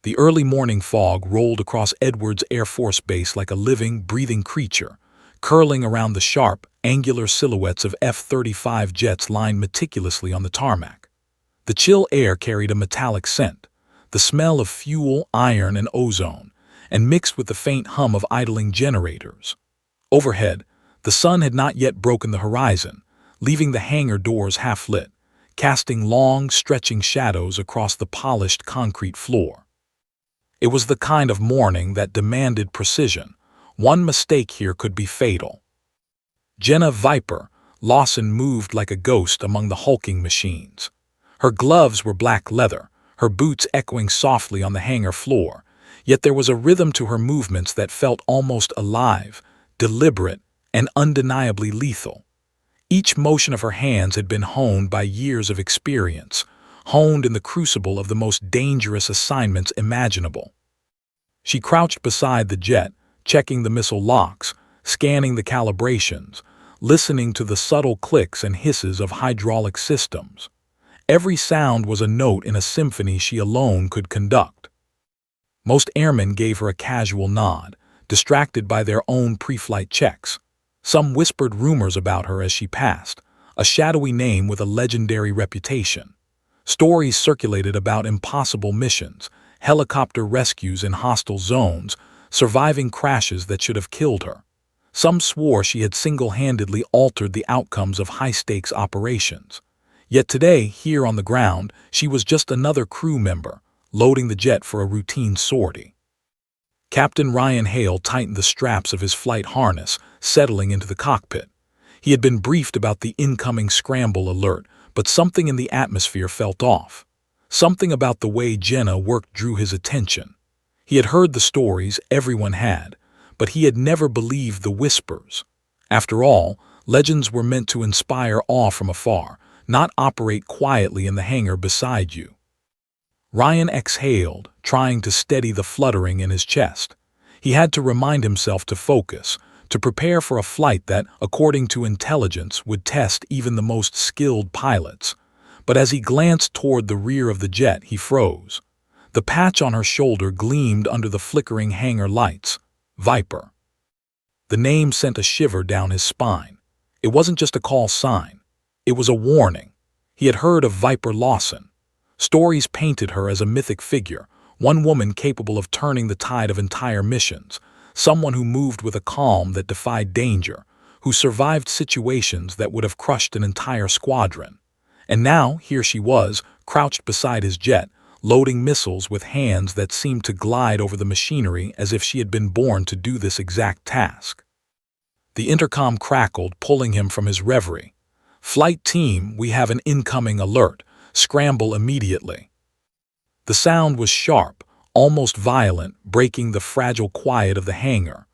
The early morning fog rolled across Edwards Air Force Base like a living, breathing creature, curling around the sharp, angular silhouettes of F-35 jets lined meticulously on the tarmac. The chill air carried a metallic scent, the smell of fuel, iron, and ozone, and mixed with the faint hum of idling generators. Overhead, the sun had not yet broken the horizon, leaving the hangar doors half-lit, casting long, stretching shadows across the polished concrete floor. It was the kind of morning that demanded precision. One mistake here could be fatal. Jenna Viper Lawson moved like a ghost among the hulking machines. Her gloves were black leather, her boots echoing softly on the hangar floor, yet there was a rhythm to her movements that felt almost alive, deliberate, and undeniably lethal. Each motion of her hands had been honed by years of experience, honed in the crucible of the most dangerous assignments imaginable. She crouched beside the jet, checking the missile locks, scanning the calibrations, listening to the subtle clicks and hisses of hydraulic systems. Every sound was a note in a symphony she alone could conduct. Most airmen gave her a casual nod, distracted by their own pre-flight checks. Some whispered rumors about her as she passed, a shadowy name with a legendary reputation. Stories circulated about impossible missions, helicopter rescues in hostile zones, surviving crashes that should have killed her. Some swore she had single-handedly altered the outcomes of high-stakes operations. Yet today, here on the ground, she was just another crew member, loading the jet for a routine sortie. Captain Ryan Hale tightened the straps of his flight harness, settling into the cockpit. He had been briefed about the incoming scramble alert, but something in the atmosphere felt off. Something about the way Jenna worked drew his attention. He had heard the stories, everyone had, but he had never believed the whispers. After all, legends were meant to inspire awe from afar, not operate quietly in the hangar beside you. Ryan exhaled, trying to steady the fluttering in his chest. He had to remind himself to focus, to prepare for a flight that, according to intelligence, would test even the most skilled pilots. But as he glanced toward the rear of the jet, he froze. The patch on her shoulder gleamed under the flickering hangar lights. Viper. The name sent a shiver down his spine. It wasn't just a call sign. It was a warning. He had heard of Viper Lawson. Stories painted her as a mythic figure, one woman capable of turning the tide of entire missions, someone who moved with a calm that defied danger, who survived situations that would have crushed an entire squadron. And now, here she was, crouched beside his jet, loading missiles with hands that seemed to glide over the machinery as if she had been born to do this exact task. The intercom crackled, pulling him from his reverie. "Flight team, we have an incoming alert. Scramble immediately." The sound was sharp, almost violent, breaking the fragile quiet of the hangar.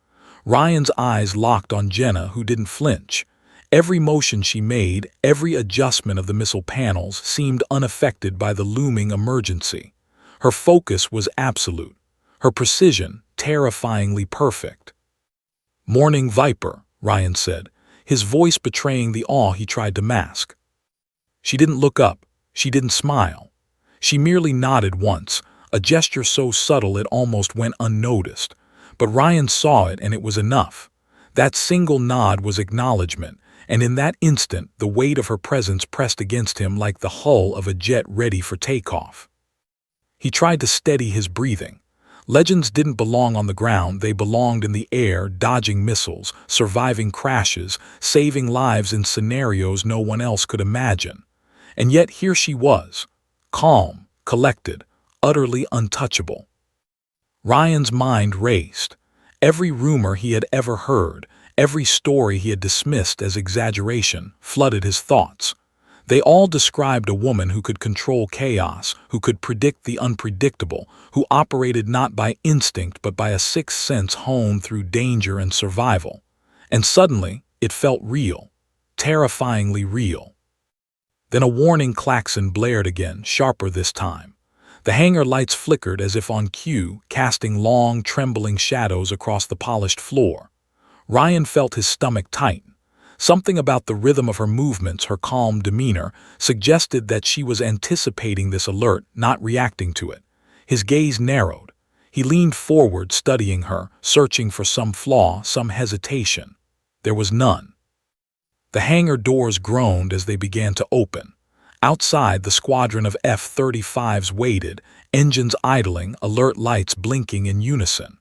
Ryan's eyes locked on Jenna, who didn't flinch. Every motion she made, every adjustment of the missile panels seemed unaffected by the looming emergency. Her focus was absolute, her precision terrifyingly perfect. "Morning, Viper," Ryan said, his voice betraying the awe he tried to mask. She didn't look up, she didn't smile. She merely nodded once, a gesture so subtle it almost went unnoticed. But Ryan saw it, and it was enough. That single nod was acknowledgement, and in that instant the weight of her presence pressed against him like the hull of a jet ready for takeoff. He tried to steady his breathing. Legends didn't belong on the ground, they belonged in the air, dodging missiles, surviving crashes, saving lives in scenarios no one else could imagine. And yet here she was, calm, collected, utterly untouchable. Ryan's mind raced. Every rumor he had ever heard, every story he had dismissed as exaggeration, flooded his thoughts. They all described a woman who could control chaos, who could predict the unpredictable, who operated not by instinct but by a sixth sense honed through danger and survival. And suddenly, it felt real, terrifyingly real. Then a warning klaxon blared again, sharper this time. The hangar lights flickered as if on cue, casting long, trembling shadows across the polished floor. Ryan felt his stomach tighten. Something about the rhythm of her movements, her calm demeanor, suggested that she was anticipating this alert, not reacting to it. His gaze narrowed. He leaned forward, studying her, searching for some flaw, some hesitation. There was none. The hangar doors groaned as they began to open. Outside, the squadron of F-35s waited, engines idling, alert lights blinking in unison.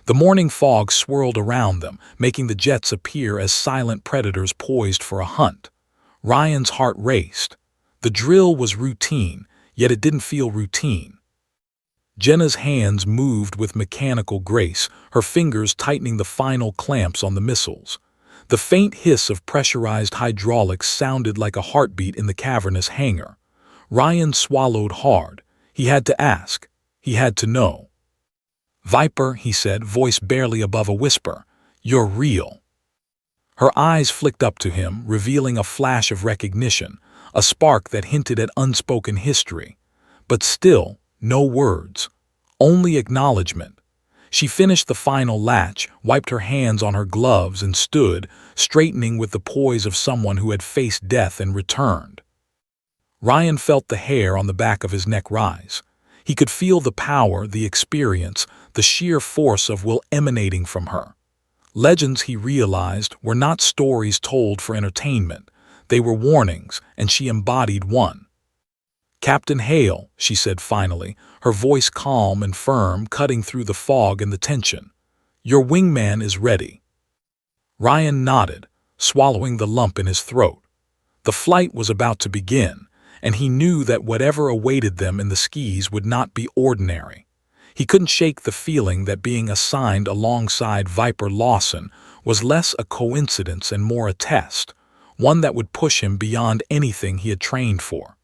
The morning fog swirled around them, making the jets appear as silent predators poised for a hunt. Ryan's heart raced. The drill was routine, yet it didn't feel routine. Jenna's hands moved with mechanical grace, her fingers tightening the final clamps on the missiles. The faint hiss of pressurized hydraulics sounded like a heartbeat in the cavernous hangar. Ryan swallowed hard. He had to ask. He had to know. "Viper," he said, voice barely above a whisper, "you're real." Her eyes flicked up to him, revealing a flash of recognition, a spark that hinted at unspoken history. But still, no words. Only acknowledgement. She finished the final latch, wiped her hands on her gloves, and stood, straightening with the poise of someone who had faced death and returned. Ryan felt the hair on the back of his neck rise. He could feel the power, the experience, the sheer force of will emanating from her. Legends, he realized, were not stories told for entertainment. They were warnings, and she embodied one. "Captain Hale," she said finally, her voice calm and firm, cutting through the fog and the tension. "Your wingman is ready." Ryan nodded, swallowing the lump in his throat. The flight was about to begin, and he knew that whatever awaited them in the skis would not be ordinary. He couldn't shake the feeling that being assigned alongside Viper Lawson was less a coincidence and more a test, one that would push him beyond anything he had trained for.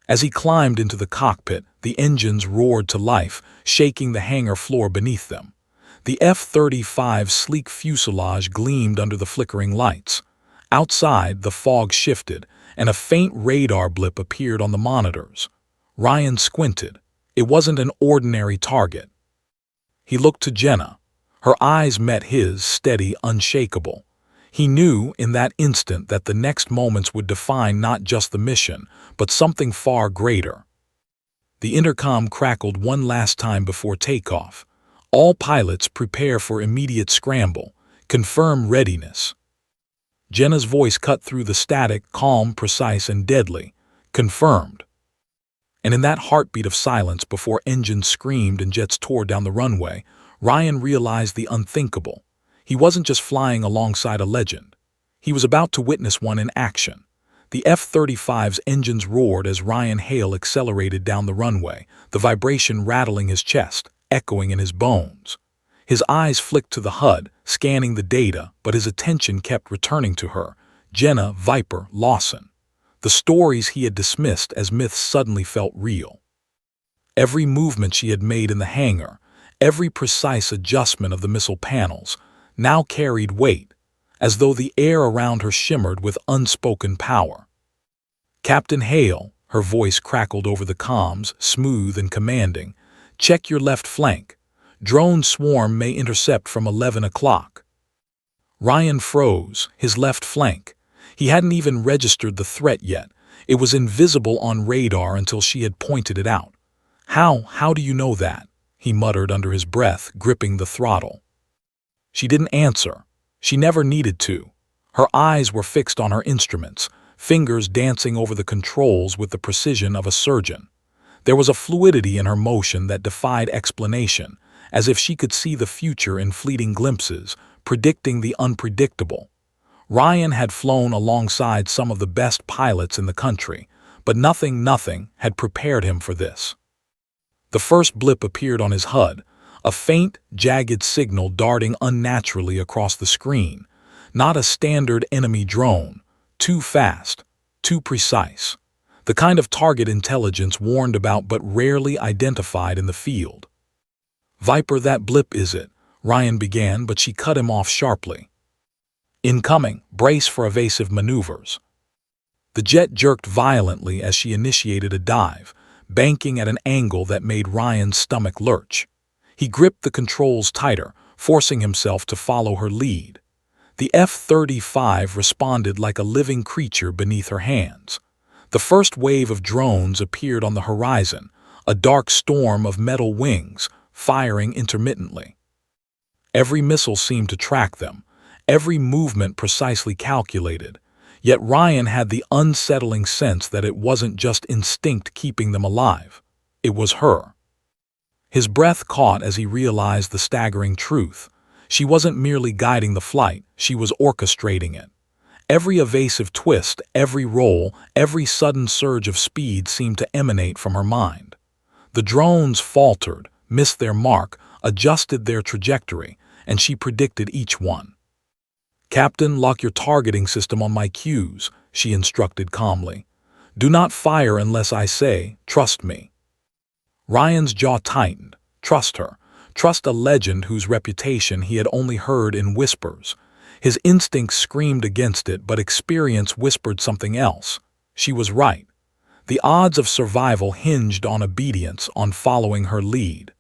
As he climbed into the cockpit, the engines roared to life, shaking the hangar floor beneath them. The F-35's sleek fuselage gleamed under the flickering lights. Outside, the fog shifted, and a faint radar blip appeared on the monitors. Ryan squinted. It wasn't an ordinary target. He looked to Jenna. Her eyes met his, steady, unshakable. He knew in that instant that the next moments would define not just the mission, but something far greater. The intercom crackled one last time before takeoff. "All pilots prepare for immediate scramble. Confirm readiness." Jenna's voice cut through the static, calm, precise, and deadly. "Confirmed." And in that heartbeat of silence before engines screamed and jets tore down the runway, Ryan realized the unthinkable. He wasn't just flying alongside a legend. He was about to witness one in action. The F-35's engines roared as Ryan Hale accelerated down the runway, the vibration rattling his chest, echoing in his bones. His eyes flicked to the HUD, scanning the data, but his attention kept returning to her, Jenna "Viper" Lawson. The stories he had dismissed as myths suddenly felt real. Every movement she had made in the hangar, every precise adjustment of the missile panels, now carried weight, as though the air around her shimmered with unspoken power. "Captain Hale," her voice crackled over the comms, smooth and commanding, "check your left flank. Drone swarm may intercept from 11 o'clock. Ryan froze, his left flank. He hadn't even registered the threat yet. It was invisible on radar until she had pointed it out. How do you know that?" he muttered under his breath, gripping the throttle. She didn't answer. She never needed to. Her eyes were fixed on her instruments, fingers dancing over the controls with the precision of a surgeon. There was a fluidity in her motion that defied explanation, as if she could see the future in fleeting glimpses, predicting the unpredictable. Ryan had flown alongside some of the best pilots in the country, but nothing had prepared him for this. The first blip appeared on his HUD, a faint, jagged signal darting unnaturally across the screen. Not a standard enemy drone. Too fast, too precise. The kind of target intelligence warned about but rarely identified in the field. "Viper, that blip is it," Ryan began, but she cut him off sharply. "Incoming, brace for evasive maneuvers." The jet jerked violently as she initiated a dive, banking at an angle that made Ryan's stomach lurch. He gripped the controls tighter, forcing himself to follow her lead. The F-35 responded like a living creature beneath her hands. The first wave of drones appeared on the horizon, a dark storm of metal wings, firing intermittently. Every missile seemed to track them, every movement precisely calculated. Yet Ryan had the unsettling sense that it wasn't just instinct keeping them alive. It was her. His breath caught as he realized the staggering truth. She wasn't merely guiding the flight, she was orchestrating it. Every evasive twist, every roll, every sudden surge of speed seemed to emanate from her mind. The drones faltered, missed their mark, adjusted their trajectory, and she predicted each one. "Captain, lock your targeting system on my cues," she instructed calmly. "Do not fire unless I say, trust me." Ryan's jaw tightened. Trust her. Trust a legend whose reputation he had only heard in whispers. His instincts screamed against it, but experience whispered something else. She was right. The odds of survival hinged on obedience, on following her lead.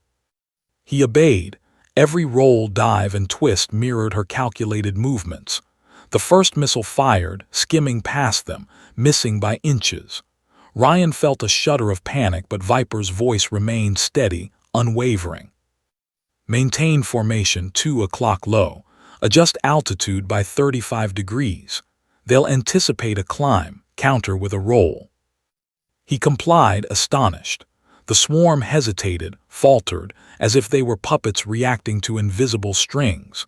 He obeyed. Every roll, dive, and twist mirrored her calculated movements. The first missile fired, skimming past them, missing by inches. Ryan felt a shudder of panic, but Viper's voice remained steady, unwavering. "Maintain formation 2 o'clock low. Adjust altitude by 35 degrees. They'll anticipate a climb, counter with a roll." He complied, astonished. The swarm hesitated, faltered, as if they were puppets reacting to invisible strings.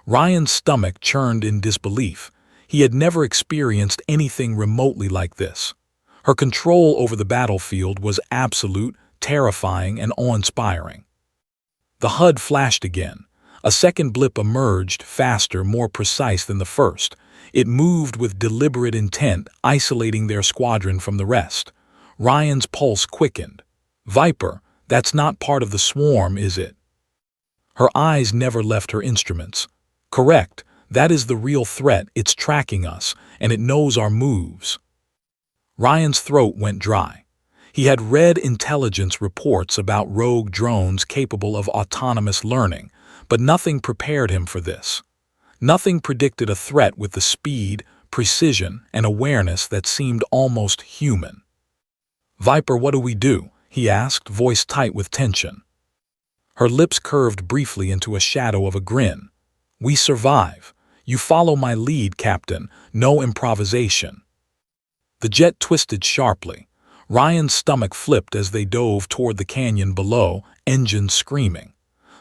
Ryan's stomach churned in disbelief. He had never experienced anything remotely like this. Her control over the battlefield was absolute, terrifying, and awe-inspiring. The HUD flashed again. A second blip emerged, faster, more precise than the first. It moved with deliberate intent, isolating their squadron from the rest. Ryan's pulse quickened. "Viper, that's not part of the swarm, is it?" Her eyes never left her instruments. "Correct. That is the real threat. It's tracking us, and it knows our moves." Ryan's throat went dry. He had read intelligence reports about rogue drones capable of autonomous learning, but nothing prepared him for this. Nothing predicted a threat with the speed, precision, and awareness that seemed almost human. "Viper, what do we do?" he asked, voice tight with tension. Her lips curved briefly into a shadow of a grin. "We survive. You follow my lead, Captain. No improvisation." The jet twisted sharply. Ryan's stomach flipped as they dove toward the canyon below, engines screaming.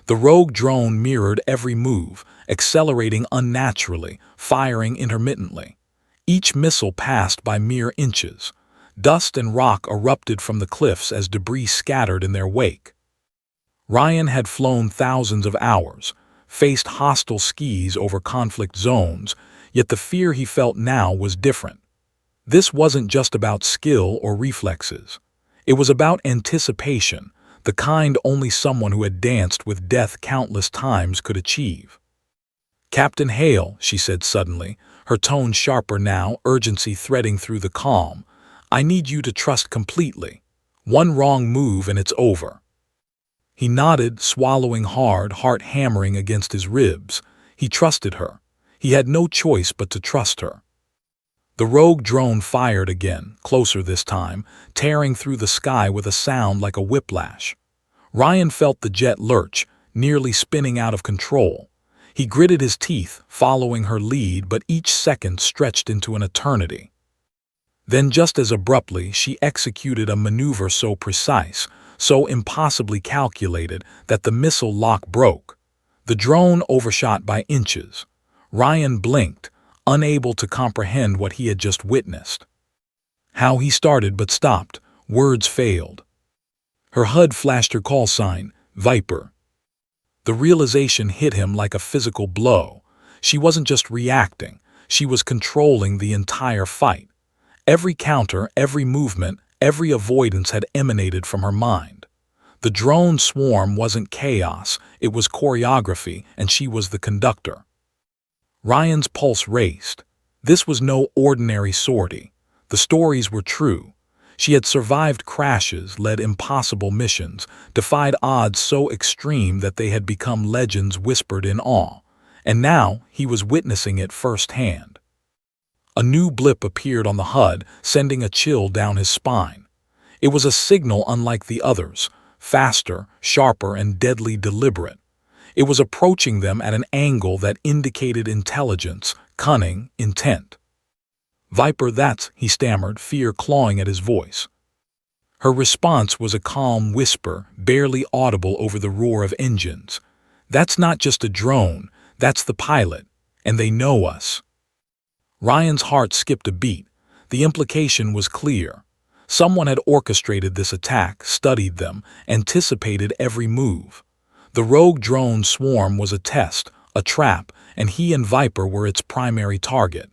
The rogue drone mirrored every move, accelerating unnaturally, firing intermittently. Each missile passed by mere inches. Dust and rock erupted from the cliffs as debris scattered in their wake. Ryan had flown thousands of hours, faced hostile skies over conflict zones, yet the fear he felt now was different. This wasn't just about skill or reflexes. It was about anticipation, the kind only someone who had danced with death countless times could achieve. "Captain Hale," she said suddenly, her tone sharper now, urgency threading through the calm, "I need you to trust completely. One wrong move and it's over." He nodded, swallowing hard, heart hammering against his ribs. He trusted her. He had no choice but to trust her. The rogue drone fired again, closer this time, tearing through the sky with a sound like a whiplash. Ryan felt the jet lurch, nearly spinning out of control. He gritted his teeth, following her lead, but each second stretched into an eternity. Then just as abruptly, she executed a maneuver so precise, so impossibly calculated, that the missile lock broke. The drone overshot by inches. Ryan blinked, unable to comprehend what he had just witnessed. How he started but stopped, words failed. Her HUD flashed her call sign, Viper. The realization hit him like a physical blow. She wasn't just reacting, she was controlling the entire fight. Every counter, every movement, every avoidance had emanated from her mind. The drone swarm wasn't chaos, it was choreography, and she was the conductor. Ryan's pulse raced. This was no ordinary sortie. The stories were true. She had survived crashes, led impossible missions, defied odds so extreme that they had become legends whispered in awe. And now he was witnessing it firsthand. A new blip appeared on the HUD, sending a chill down his spine. It was a signal unlike the others, faster, sharper, and deadly deliberate. It was approaching them at an angle that indicated intelligence, cunning, intent. "Viper, that's," he stammered, fear clawing at his voice. Her response was a calm whisper, barely audible over the roar of engines. "That's not just a drone, that's the pilot, and they know us." Ryan's heart skipped a beat. The implication was clear. Someone had orchestrated this attack, studied them, anticipated every move. The rogue drone swarm was a test, a trap, and he and Viper were its primary target.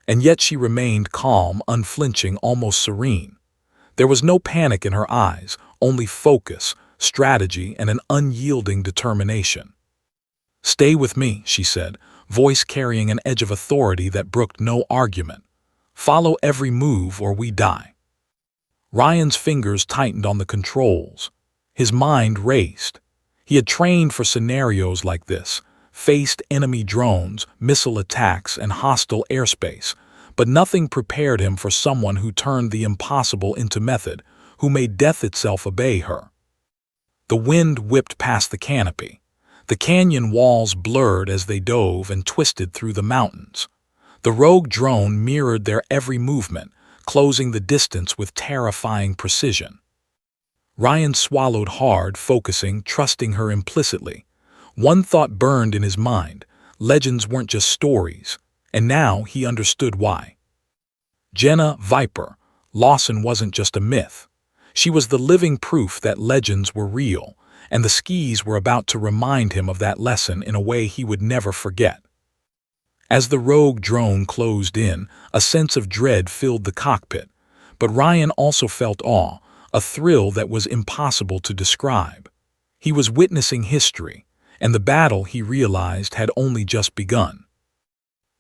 And yet she remained calm, unflinching, almost serene. There was no panic in her eyes, only focus, strategy, and an unyielding determination. "Stay with me," she said, voice carrying an edge of authority that brooked no argument. "Follow every move or we die." Ryan's fingers tightened on the controls. His mind raced. He had trained for scenarios like this, faced enemy drones, missile attacks, and hostile airspace, but nothing prepared him for someone who turned the impossible into method, who made death itself obey her. The wind whipped past the canopy. The canyon walls blurred as they dove and twisted through the mountains. The rogue drone mirrored their every movement, closing the distance with terrifying precision. Ryan swallowed hard, focusing, trusting her implicitly. One thought burned in his mind: legends weren't just stories, and now he understood why. Jenna, Viper, Lawson wasn't just a myth. She was the living proof that legends were real, and the skis were about to remind him of that lesson in a way he would never forget. As the rogue drone closed in, a sense of dread filled the cockpit, but Ryan also felt awe, a thrill that was impossible to describe. He was witnessing history, and the battle, he realized, had only just begun.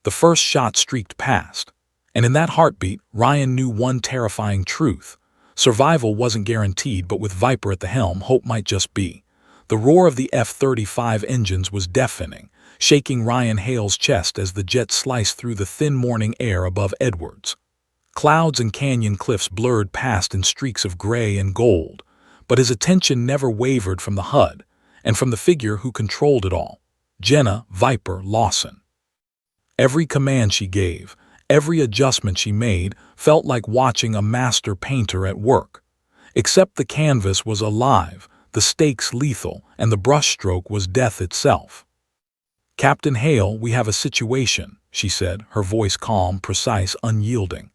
The first shot streaked past, and in that heartbeat, Ryan knew one terrifying truth. Survival wasn't guaranteed, but with Viper at the helm, hope might just be. The roar of the F-35 engines was deafening, shaking Ryan Hale's chest as the jet sliced through the thin morning air above Edwards. Clouds and canyon cliffs blurred past in streaks of gray and gold, but his attention never wavered from the HUD, and from the figure who controlled it all: Jenna Viper Lawson. Every command she gave, every adjustment she made, felt like watching a master painter at work. Except the canvas was alive, the stakes lethal, and the brushstroke was death itself. "Captain Hale, we have a situation," she said, her voice calm, precise, unyielding.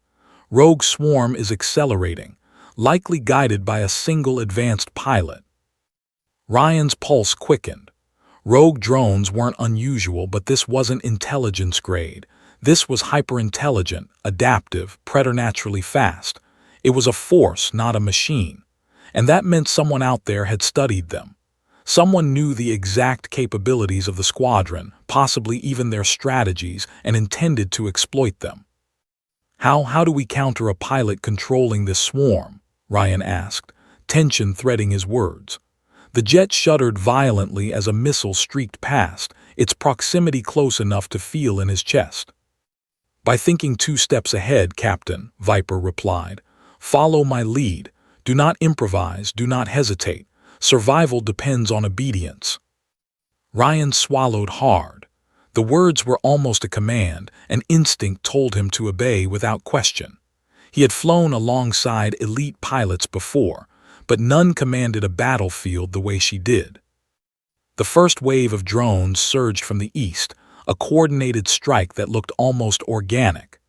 "Rogue swarm is accelerating, likely guided by a single advanced pilot." Ryan's pulse quickened. Rogue drones weren't unusual, but this wasn't intelligence grade. This was hyper-intelligent, adaptive, preternaturally fast. It was a force, not a machine. And that meant someone out there had studied them. Someone knew the exact capabilities of the squadron, possibly even their strategies, and intended to exploit them. How do we counter a pilot controlling this swarm?" Ryan asked, tension threading his words. The jet shuddered violently as a missile streaked past, its proximity close enough to feel in his chest. "By thinking 2 steps ahead, Captain," Viper replied. "Follow my lead. Do not improvise, do not hesitate. Survival depends on obedience." Ryan swallowed hard. The words were almost a command, an instinct told him to obey without question. He had flown alongside elite pilots before, but none commanded a battlefield the way she did. The first wave of drones surged from the east, a coordinated strike that looked almost organic.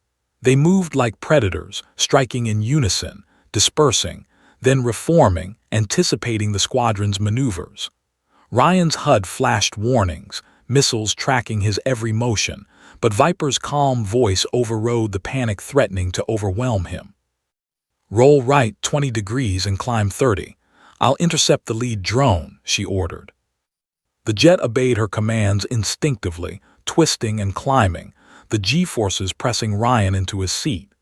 They moved like predators, striking in unison, dispersing, then reforming, anticipating the squadron's maneuvers. Ryan's HUD flashed warnings, missiles tracking his every motion, but Viper's calm voice overrode the panic threatening to overwhelm him. "Roll right 20 degrees and climb 30. I'll intercept the lead drone," she ordered. The jet obeyed her commands instinctively, twisting and climbing, the G-forces pressing Ryan into his seat.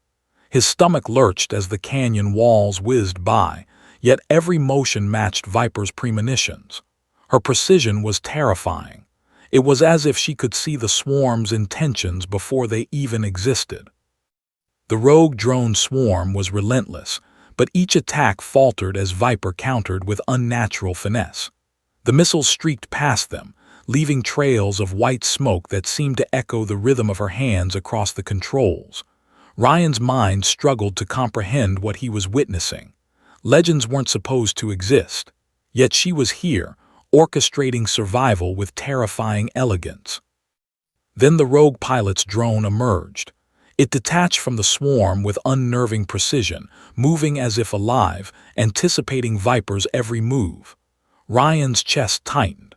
His stomach lurched as the canyon walls whizzed by, yet every motion matched Viper's premonitions. Her precision was terrifying. It was as if she could see the swarm's intentions before they even existed. The rogue drone swarm was relentless, but each attack faltered as Viper countered with unnatural finesse. The missiles streaked past them, leaving trails of white smoke that seemed to echo the rhythm of her hands across the controls. Ryan's mind struggled to comprehend what he was witnessing. Legends weren't supposed to exist, yet she was here, orchestrating survival with terrifying elegance. Then the rogue pilot's drone emerged. It detached from the swarm with unnerving precision, moving as if alive, anticipating Viper's every move. Ryan's chest tightened.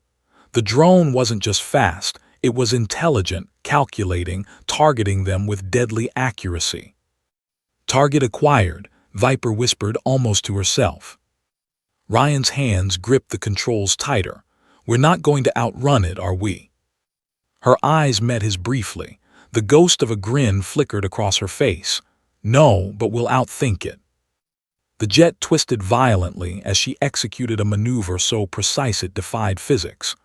The drone wasn't just fast, it was intelligent, calculating, targeting them with deadly accuracy. "Target acquired," Viper whispered almost to herself. Ryan's hands gripped the controls tighter. "We're not going to outrun it, are we?" Her eyes met his briefly. The ghost of a grin flickered across her face. "No, but we'll outthink it." The jet twisted violently as she executed a maneuver so precise it defied physics.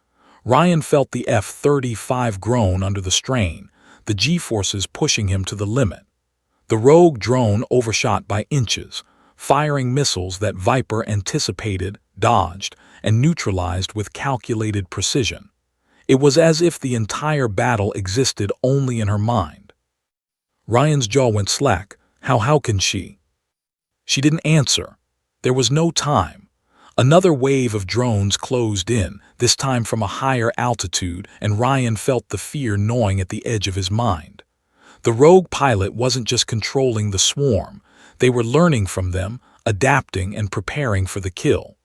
Ryan felt the F-35 groan under the strain, the G-forces pushing him to the limit. The rogue drone overshot by inches, firing missiles that Viper anticipated, dodged, and neutralized with calculated precision. It was as if the entire battle existed only in her mind. Ryan's jaw went slack. How can she? She didn't answer. There was no time. Another wave of drones closed in, this time from a higher altitude, and Ryan felt the fear gnawing at the edge of his mind. The rogue pilot wasn't just controlling the swarm. They were learning from them, adapting and preparing for the kill.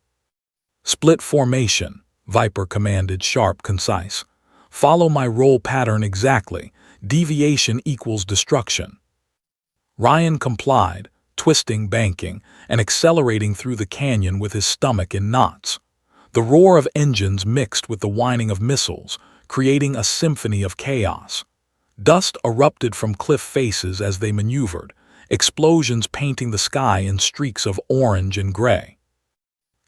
"Split formation," Viper commanded, sharp, concise. "Follow my roll pattern exactly. Deviation equals destruction." Ryan complied, twisting, banking, and accelerating through the canyon with his stomach in knots. The roar of engines mixed with the whining of missiles, creating a symphony of chaos. Dust erupted from cliff faces as they maneuvered, explosions painting the sky in streaks of orange and gray.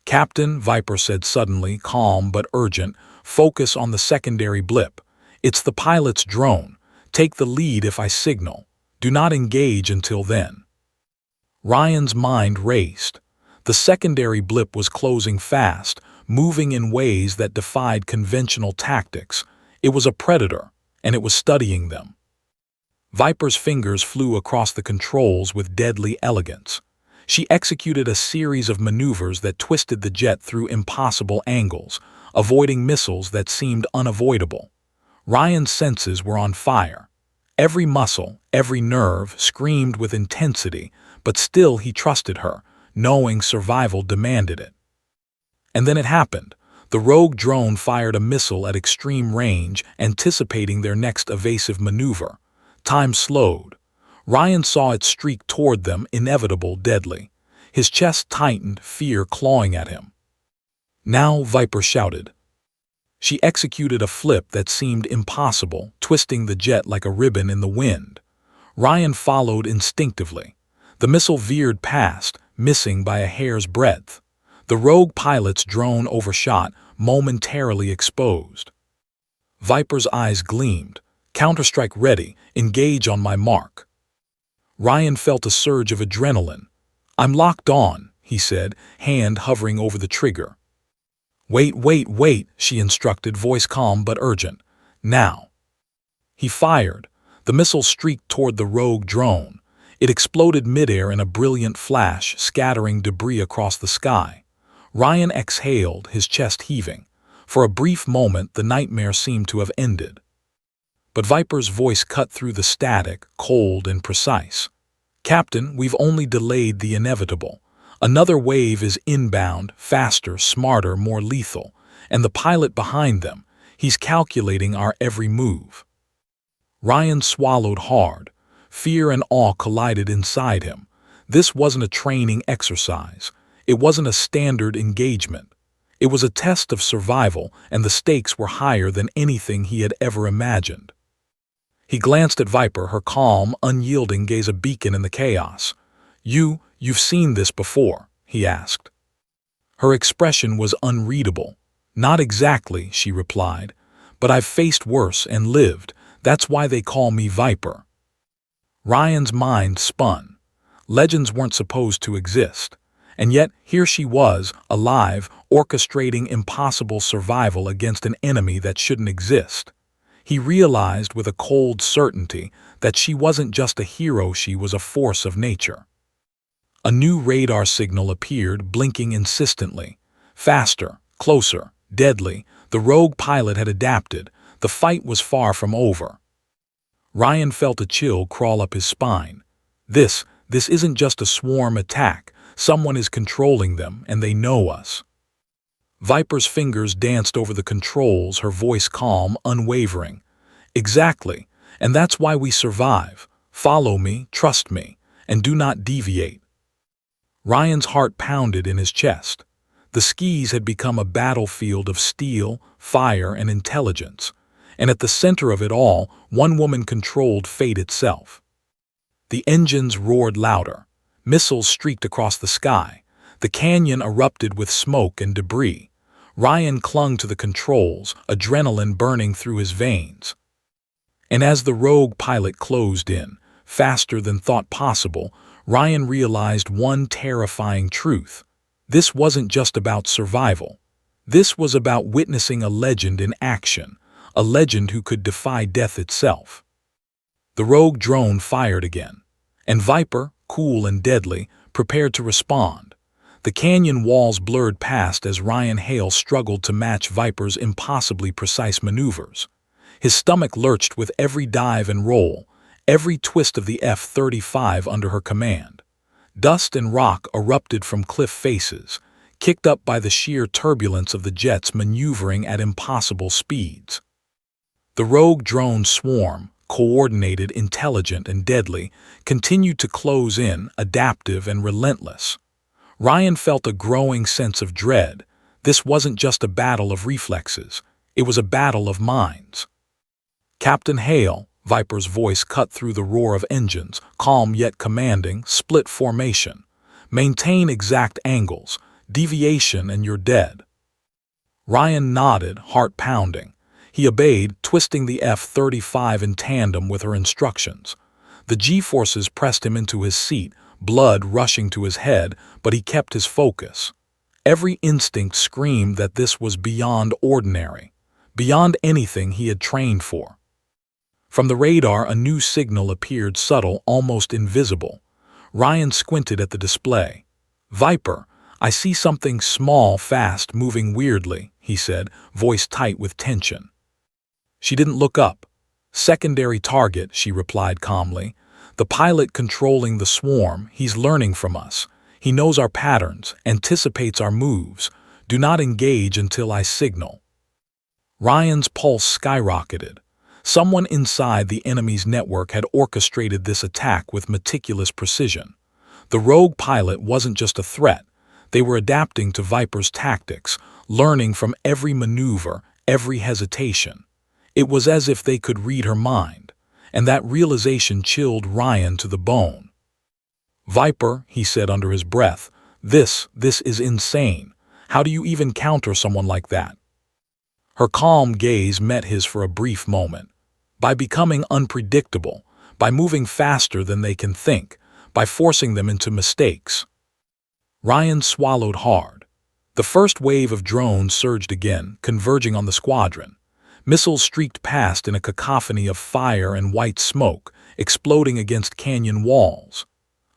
"Captain," Viper said suddenly, calm but urgent, "focus on the secondary blip. It's the pilot's drone. Take the lead if I signal. Do not engage until then." Ryan's mind raced. The secondary blip was closing fast, moving in ways that defied conventional tactics. It was a predator, and it was studying them. Viper's fingers flew across the controls with deadly elegance. She executed a series of maneuvers that twisted the jet through impossible angles, avoiding missiles that seemed unavoidable. Ryan's senses were on fire. Every muscle, every nerve screamed with intensity, but still he trusted her, knowing survival demanded it. And then it happened. The rogue drone fired a missile at extreme range, anticipating their next evasive maneuver. Time slowed. Ryan saw it streak toward them, inevitable, deadly. His chest tightened, fear clawing at him. "Now," Viper shouted. She executed a flip that seemed impossible, twisting the jet like a ribbon in the wind. Ryan followed instinctively. The missile veered past, missing by a hair's breadth. The rogue pilot's drone overshot, momentarily exposed. Viper's eyes gleamed. "Counterstrike ready. Engage on my mark." Ryan felt a surge of adrenaline. "I'm locked on," he said, hand hovering over the trigger. Wait, she instructed, voice calm but urgent. "Now." He fired. The missile streaked toward the rogue drone. It exploded midair in a brilliant flash, scattering debris across the sky. Ryan exhaled, his chest heaving. For a brief moment, the nightmare seemed to have ended. But Viper's voice cut through the static, cold and precise. "Captain, we've only delayed the inevitable. Another wave is inbound, faster, smarter, more lethal. And the pilot behind them, he's calculating our every move." Ryan swallowed hard. Fear and awe collided inside him. This wasn't a training exercise. It wasn't a standard engagement. It was a test of survival, and the stakes were higher than anything he had ever imagined. He glanced at Viper, her calm, unyielding gaze a beacon in the chaos. You've seen this before?" he asked. Her expression was unreadable. "Not exactly," she replied, "but I've faced worse and lived. That's why they call me Viper." Ryan's mind spun. Legends weren't supposed to exist. And yet, here she was, alive, orchestrating impossible survival against an enemy that shouldn't exist. He realized with a cold certainty that she wasn't just a hero, she was a force of nature. A new radar signal appeared, blinking insistently. Faster, closer, deadly. The rogue pilot had adapted. The fight was far from over. Ryan felt a chill crawl up his spine. This isn't just a swarm attack. Someone is controlling them, and they know us. Viper's fingers danced over the controls, her voice calm, unwavering. Exactly, and that's why we survive. Follow me, trust me, and do not deviate. Ryan's heart pounded in his chest. The skis had become a battlefield of steel, fire, and intelligence, and at the center of it all, one woman controlled fate itself. The engines roared louder. Missiles streaked across the sky. The canyon erupted with smoke and debris. Ryan clung to the controls, adrenaline burning through his veins. And as the rogue pilot closed in, faster than thought possible, Ryan realized one terrifying truth. This wasn't just about survival. This was about witnessing a legend in action, a legend who could defy death itself. The rogue drone fired again, and Viper, cool and deadly, prepared to respond. The canyon walls blurred past as Ryan Hale struggled to match Viper's impossibly precise maneuvers. His stomach lurched with every dive and roll, every twist of the F-35 under her command. Dust and rock erupted from cliff faces, kicked up by the sheer turbulence of the jets maneuvering at impossible speeds. The rogue drone swarm, coordinated, intelligent, and deadly, continued to close in, adaptive and relentless. Ryan felt a growing sense of dread. This wasn't just a battle of reflexes. It was a battle of minds. Captain Hale, Viper's voice cut through the roar of engines, calm yet commanding, split formation. Maintain exact angles. Deviation and you're dead. Ryan nodded, heart pounding. He obeyed, twisting the F-35 in tandem with her instructions. The G-forces pressed him into his seat, blood rushing to his head, but he kept his focus. Every instinct screamed that this was beyond ordinary, beyond anything he had trained for. From the radar, a new signal appeared, subtle, almost invisible. Ryan squinted at the display. "Viper, I see something small, fast, moving weirdly," he said, voice tight with tension. She didn't look up. "Secondary target," she replied calmly. "The pilot controlling the swarm, he's learning from us. He knows our patterns, anticipates our moves. Do not engage until I signal." Ryan's pulse skyrocketed. Someone inside the enemy's network had orchestrated this attack with meticulous precision. The rogue pilot wasn't just a threat. They were adapting to Viper's tactics, learning from every maneuver, every hesitation. It was as if they could read her mind, and that realization chilled Ryan to the bone. "Viper," he said under his breath, this is insane. How do you even counter someone like that?" Her calm gaze met his for a brief moment. "By becoming unpredictable, by moving faster than they can think, by forcing them into mistakes." Ryan swallowed hard. The first wave of drones surged again, converging on the squadron. Missiles streaked past in a cacophony of fire and white smoke, exploding against canyon walls.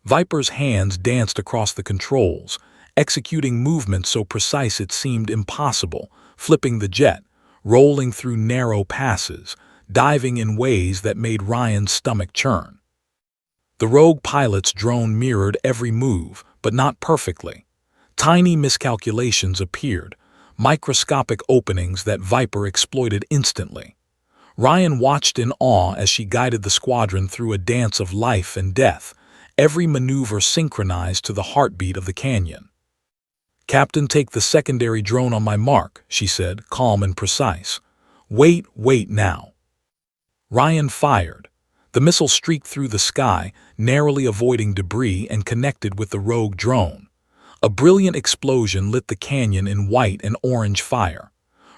Viper's hands danced across the controls, executing movements so precise it seemed impossible, flipping the jet, rolling through narrow passes, diving in ways that made Ryan's stomach churn. The rogue pilot's drone mirrored every move, but not perfectly. Tiny miscalculations appeared, microscopic openings that Viper exploited instantly. Ryan watched in awe as she guided the squadron through a dance of life and death, every maneuver synchronized to the heartbeat of the canyon. "Captain, take the secondary drone on my mark," she said, calm and precise. Wait now." Ryan fired. The missile streaked through the sky, narrowly avoiding debris, and connected with the rogue drone. A brilliant explosion lit the canyon in white and orange fire.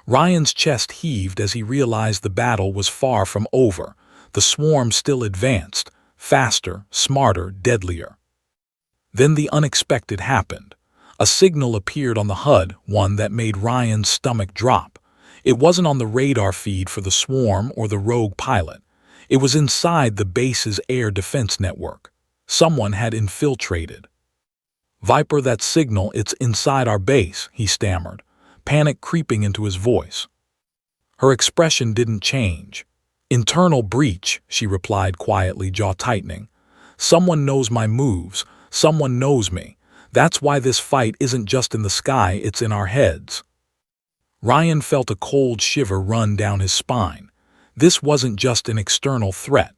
Ryan's chest heaved as he realized the battle was far from over. The swarm still advanced, faster, smarter, deadlier. Then the unexpected happened. A signal appeared on the HUD, one that made Ryan's stomach drop. It wasn't on the radar feed for the swarm or the rogue pilot. It was inside the base's air defense network. Someone had infiltrated. "Viper, that signal, it's inside our base," he stammered, panic creeping into his voice. Her expression didn't change. "Internal breach," she replied quietly, jaw tightening. "Someone knows my moves. Someone knows me. That's why this fight isn't just in the sky, it's in our heads." Ryan felt a cold shiver run down his spine. This wasn't just an external threat.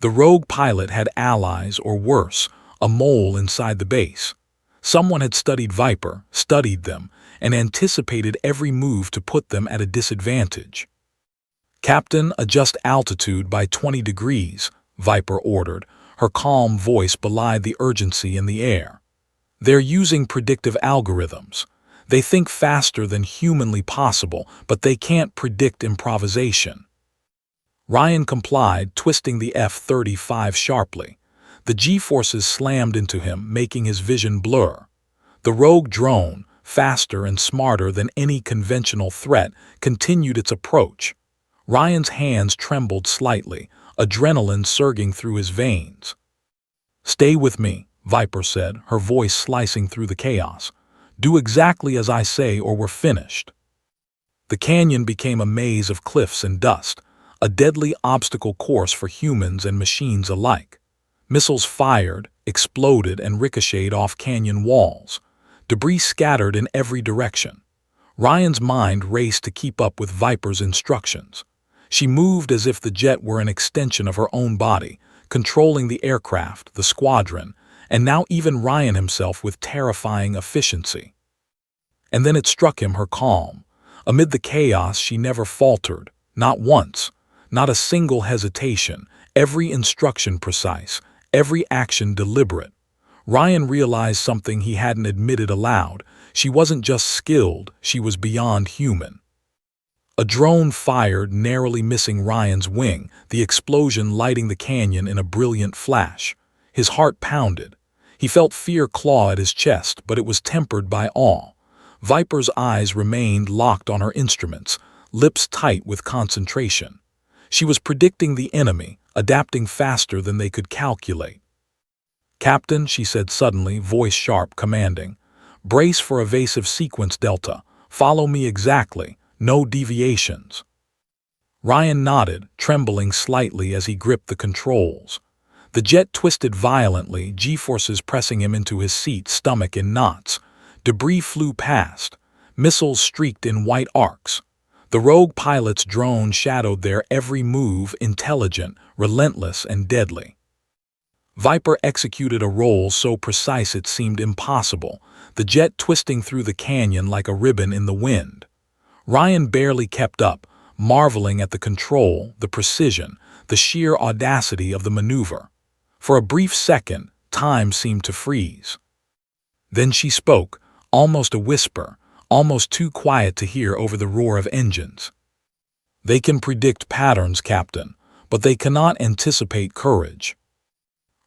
The rogue pilot had allies, or worse, a mole inside the base. Someone had studied Viper, studied them, and anticipated every move to put them at a disadvantage. "Captain, adjust altitude by 20 degrees, Viper ordered. Her calm voice belied the urgency in the air. "They're using predictive algorithms. They think faster than humanly possible, but they can't predict improvisation." Ryan complied, twisting the F-35 sharply. The G-forces slammed into him, making his vision blur. The rogue drone, faster and smarter than any conventional threat, continued its approach. Ryan's hands trembled slightly, adrenaline surging through his veins. "Stay with me," Viper said, her voice slicing through the chaos. "Do exactly as I say or we're finished." The canyon became a maze of cliffs and dust, a deadly obstacle course for humans and machines alike. Missiles fired, exploded, and ricocheted off canyon walls. Debris scattered in every direction. Ryan's mind raced to keep up with Viper's instructions. She moved as if the jet were an extension of her own body, controlling the aircraft, the squadron, and now even Ryan himself with terrifying efficiency. And then it struck him, her calm. Amid the chaos, she never faltered, not once, not a single hesitation, every instruction precise, every action deliberate. Ryan realized something he hadn't admitted aloud. She wasn't just skilled, she was beyond human. A drone fired, narrowly missing Ryan's wing, the explosion lighting the canyon in a brilliant flash. His heart pounded. He felt fear claw at his chest, but it was tempered by awe. Viper's eyes remained locked on her instruments, lips tight with concentration. She was predicting the enemy, adapting faster than they could calculate. "Captain," she said suddenly, voice sharp, commanding. "Brace for evasive sequence Delta. Follow me exactly. No deviations." Ryan nodded, trembling slightly as he gripped the controls. The jet twisted violently, G-forces pressing him into his seat, stomach in knots. Debris flew past. Missiles streaked in white arcs. The rogue pilot's drone shadowed their every move, intelligent, relentless, and deadly. Viper executed a role so precise it seemed impossible, the jet twisting through the canyon like a ribbon in the wind. Ryan barely kept up, marveling at the control, the precision, the sheer audacity of the maneuver. For a brief second, time seemed to freeze. Then she spoke, almost a whisper, almost too quiet to hear over the roar of engines. "They can predict patterns, Captain, but they cannot anticipate courage."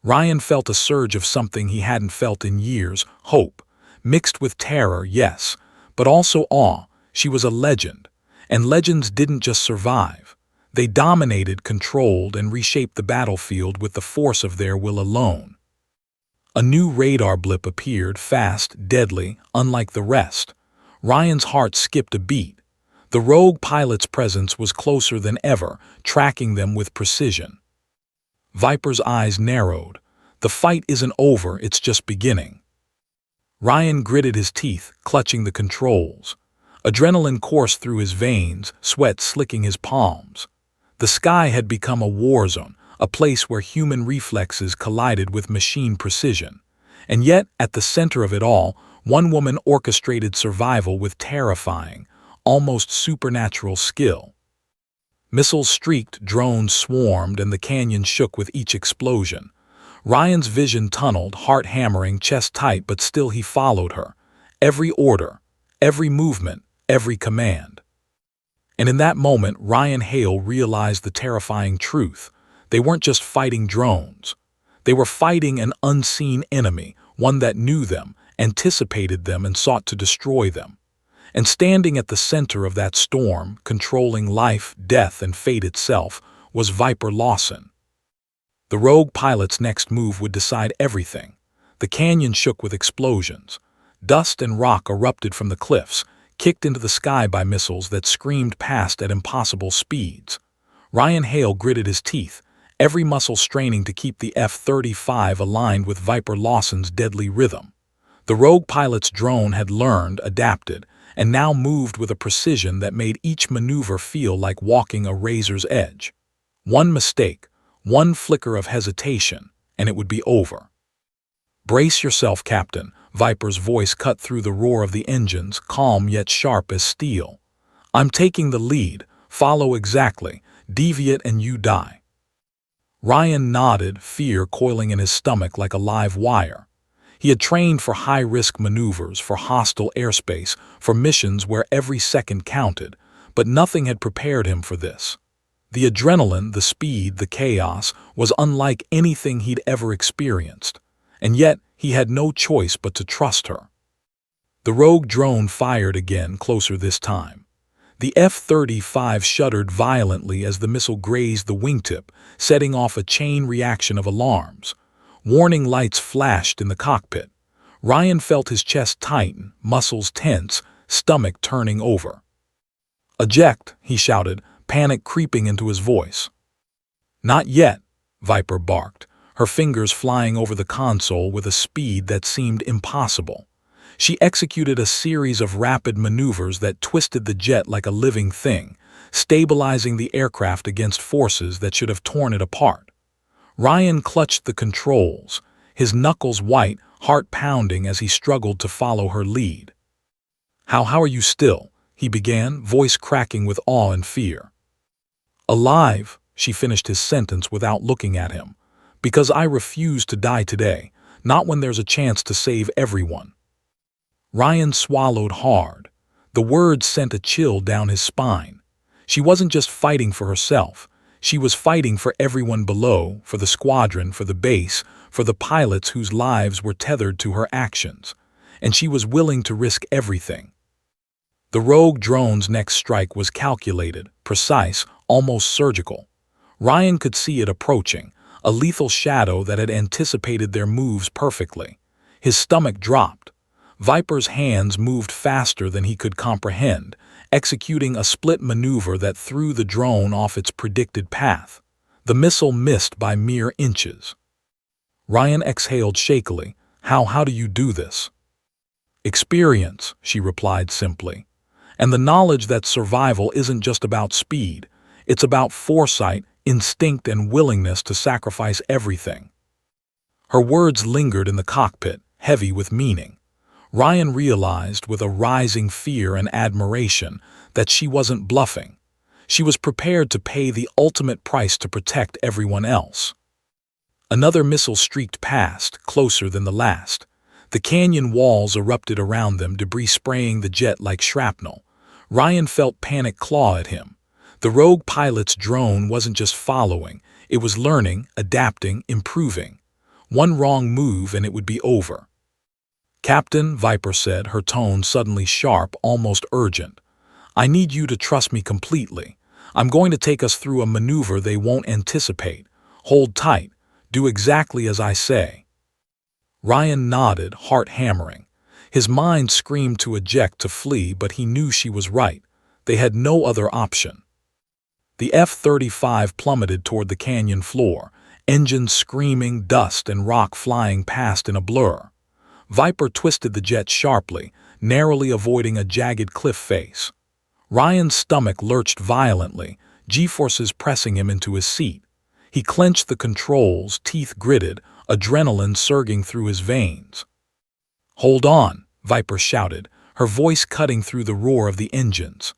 Ryan felt a surge of something he hadn't felt in years, hope, mixed with terror, yes, but also awe. She was a legend, and legends didn't just survive. They dominated, controlled, and reshaped the battlefield with the force of their will alone. A new radar blip appeared, fast, deadly, unlike the rest. Ryan's heart skipped a beat. The rogue pilot's presence was closer than ever, tracking them with precision. Viper's eyes narrowed. The fight isn't over, it's just beginning. Ryan gritted his teeth, clutching the controls. Adrenaline coursed through his veins, sweat slicking his palms. The sky had become a war zone, a place where human reflexes collided with machine precision. And yet, at the center of it all, one woman orchestrated survival with terrifying, almost supernatural skill. Missiles streaked, drones swarmed, and the canyon shook with each explosion. Ryan's vision tunneled, heart hammering, chest tight, but still he followed her. Every order, every movement, every command. And in that moment, Ryan Hale realized the terrifying truth. They weren't just fighting drones. They were fighting an unseen enemy, one that knew them, anticipated them, and sought to destroy them. And standing at the center of that storm, controlling life, death, and fate itself, was Viper Lawson. The rogue pilot's next move would decide everything. The canyon shook with explosions. Dust and rock erupted from the cliffs, kicked into the sky by missiles that screamed past at impossible speeds. Ryan Hale gritted his teeth, every muscle straining to keep the F-35 aligned with Viper Lawson's deadly rhythm. The rogue pilot's drone had learned, adapted, and now moved with a precision that made each maneuver feel like walking a razor's edge. One mistake, one flicker of hesitation, and it would be over. "Brace yourself, Captain," Viper's voice cut through the roar of the engines, calm yet sharp as steel. "I'm taking the lead. Follow exactly. Deviate and you die." Ryan nodded, fear coiling in his stomach like a live wire. He had trained for high-risk maneuvers, for hostile airspace, for missions where every second counted, but nothing had prepared him for this. The adrenaline, the speed, the chaos was unlike anything he'd ever experienced, and yet he had no choice but to trust her. The rogue drone fired again, closer this time. The F-35 shuddered violently as the missile grazed the wingtip, setting off a chain reaction of alarms. Warning lights flashed in the cockpit. Ryan felt his chest tighten, muscles tense, stomach turning over. "Eject," he shouted, panic creeping into his voice. "Not yet," Viper barked, her fingers flying over the console with a speed that seemed impossible. She executed a series of rapid maneuvers that twisted the jet like a living thing, stabilizing the aircraft against forces that should have torn it apart. Ryan clutched the controls, his knuckles white, heart pounding as he struggled to follow her lead. How are you still?" he began, voice cracking with awe and fear. "Alive," she finished his sentence without looking at him. "Because I refuse to die today, not when there's a chance to save everyone." Ryan swallowed hard. The words sent a chill down his spine. She wasn't just fighting for herself. She was fighting for everyone below, for the squadron, for the base, for the pilots whose lives were tethered to her actions. And she was willing to risk everything. The rogue drone's next strike was calculated, precise, almost surgical. Ryan could see it approaching, a lethal shadow that had anticipated their moves perfectly. His stomach dropped. Viper's hands moved faster than he could comprehend, executing a split maneuver that threw the drone off its predicted path. The missile missed by mere inches. Ryan exhaled shakily. How do you do this?" "Experience," she replied simply. "And the knowledge that survival isn't just about speed. It's about foresight, instinct, and willingness to sacrifice everything." Her words lingered in the cockpit, heavy with meaning. Ryan realized, with a rising fear and admiration, that she wasn't bluffing. She was prepared to pay the ultimate price to protect everyone else. Another missile streaked past, closer than the last. The canyon walls erupted around them, debris spraying the jet like shrapnel. Ryan felt panic claw at him. The rogue pilot's drone wasn't just following, it was learning, adapting, improving. One wrong move and it would be over. "Captain," Viper said, her tone suddenly sharp, almost urgent. "I need you to trust me completely. I'm going to take us through a maneuver they won't anticipate. Hold tight. Do exactly as I say." Ryan nodded, heart hammering. His mind screamed to eject, to flee, but he knew she was right. They had no other option. The F-35 plummeted toward the canyon floor, engines screaming, dust and rock flying past in a blur. Viper twisted the jet sharply, narrowly avoiding a jagged cliff face. Ryan's stomach lurched violently, G-forces pressing him into his seat. He clenched the controls, teeth gritted, adrenaline surging through his veins. "Hold on," Viper shouted, her voice cutting through the roar of the engines.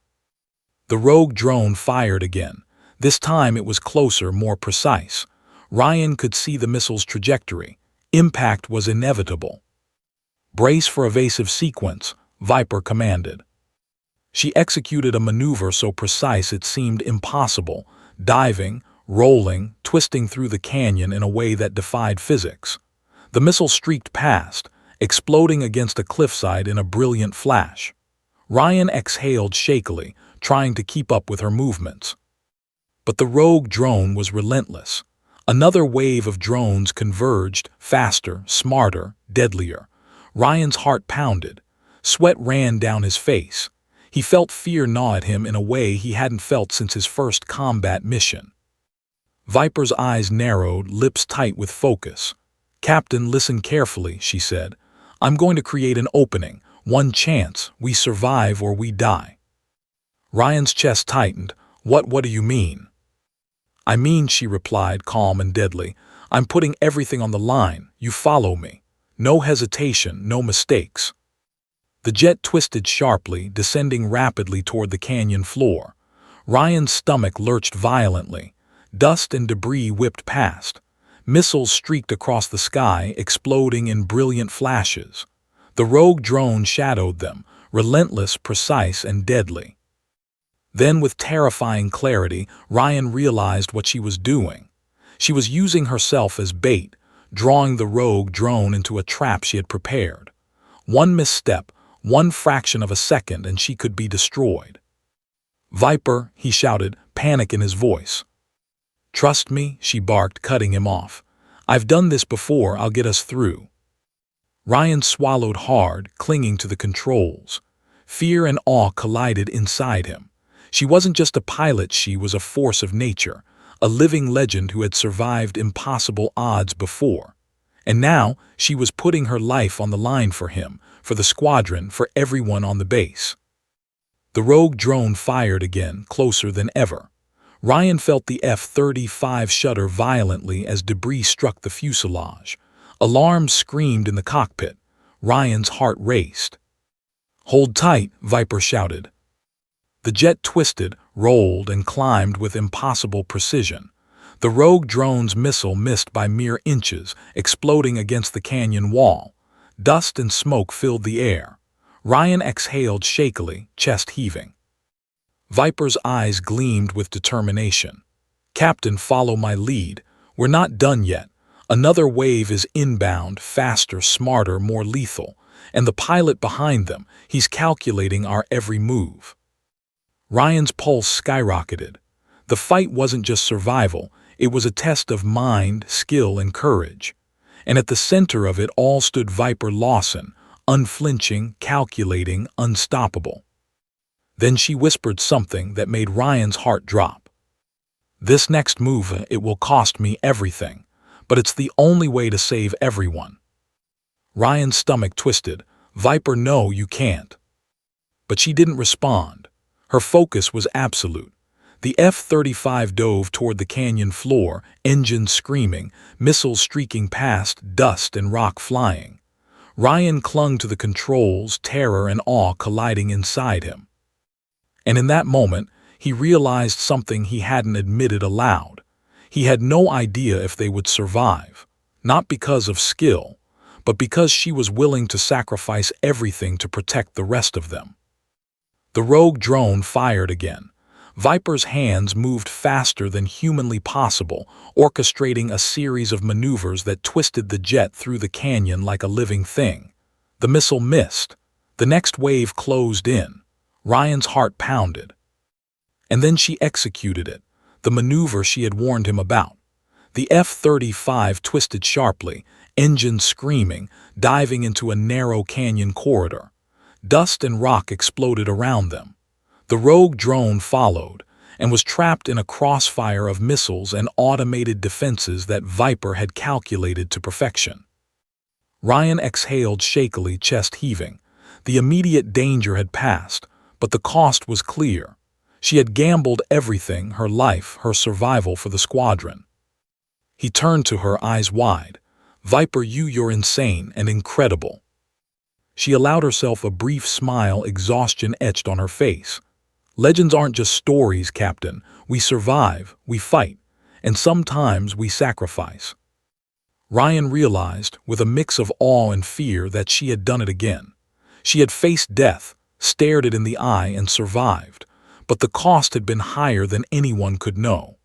The rogue drone fired again. This time it was closer, more precise. Ryan could see the missile's trajectory. Impact was inevitable. "Brace for evasive sequence," Viper commanded. She executed a maneuver so precise it seemed impossible, diving, rolling, twisting through the canyon in a way that defied physics. The missile streaked past, exploding against a cliffside in a brilliant flash. Ryan exhaled shakily, trying to keep up with her movements. But the rogue drone was relentless. Another wave of drones converged, faster, smarter, deadlier. Ryan's heart pounded. Sweat ran down his face. He felt fear gnaw at him in a way he hadn't felt since his first combat mission. Viper's eyes narrowed, lips tight with focus. "Captain, listen carefully," she said. "I'm going to create an opening. One chance. We survive or we die." Ryan's chest tightened. What do you mean?" "I mean," she replied, calm and deadly, "I'm putting everything on the line. You follow me. No hesitation, no mistakes." The jet twisted sharply, descending rapidly toward the canyon floor. Ryan's stomach lurched violently. Dust and debris whipped past. Missiles streaked across the sky, exploding in brilliant flashes. The rogue drone shadowed them, relentless, precise, and deadly. Then, with terrifying clarity, Ryan realized what she was doing. She was using herself as bait, drawing the rogue drone into a trap she had prepared. One misstep, one fraction of a second, and she could be destroyed. "Viper," he shouted, panic in his voice. "Trust me," she barked, cutting him off. "I've done this before. I'll get us through." Ryan swallowed hard, clinging to the controls. Fear and awe collided inside him. She wasn't just a pilot, she was a force of nature, a living legend who had survived impossible odds before. And now she was putting her life on the line for him, for the squadron, for everyone on the base. The rogue drone fired again, closer than ever. Ryan felt the F-35 shudder violently as debris struck the fuselage. Alarms screamed in the cockpit. Ryan's heart raced. "Hold tight," Viper shouted. The jet twisted, rolled, and climbed with impossible precision. The rogue drone's missile missed by mere inches, exploding against the canyon wall. Dust and smoke filled the air. Ryan exhaled shakily, chest heaving. Viper's eyes gleamed with determination. "Captain, follow my lead. We're not done yet. Another wave is inbound, faster, smarter, more lethal. And the pilot behind them, he's calculating our every move." Ryan's pulse skyrocketed. The fight wasn't just survival, it was a test of mind, skill, and courage. And at the center of it all stood Viper Lawson, unflinching, calculating, unstoppable. Then she whispered something that made Ryan's heart drop. "This next move, it will cost me everything, but it's the only way to save everyone." Ryan's stomach twisted. "Viper, no, you can't." But she didn't respond. Her focus was absolute. The F-35 dove toward the canyon floor, engines screaming, missiles streaking past, dust and rock flying. Ryan clung to the controls, terror and awe colliding inside him. And in that moment, he realized something he hadn't admitted aloud. He had no idea if they would survive, not because of skill, but because she was willing to sacrifice everything to protect the rest of them. The rogue drone fired again. Viper's hands moved faster than humanly possible, orchestrating a series of maneuvers that twisted the jet through the canyon like a living thing. The missile missed. The next wave closed in. Ryan's heart pounded. And then she executed it, the maneuver she had warned him about. The F-35 twisted sharply, engines screaming, diving into a narrow canyon corridor. Dust and rock exploded around them. The rogue drone followed, and was trapped in a crossfire of missiles and automated defenses that Viper had calculated to perfection. Ryan exhaled shakily, chest heaving. The immediate danger had passed, but the cost was clear. She had gambled everything, her life, her survival for the squadron. He turned to her, eyes wide. "Viper, you're insane and incredible." She allowed herself a brief smile, exhaustion etched on her face. "Legends aren't just stories, Captain. We survive, we fight, and sometimes we sacrifice." Ryan realized, with a mix of awe and fear, that she had done it again. She had faced death, stared it in the eye, and survived, but the cost had been higher than anyone could know.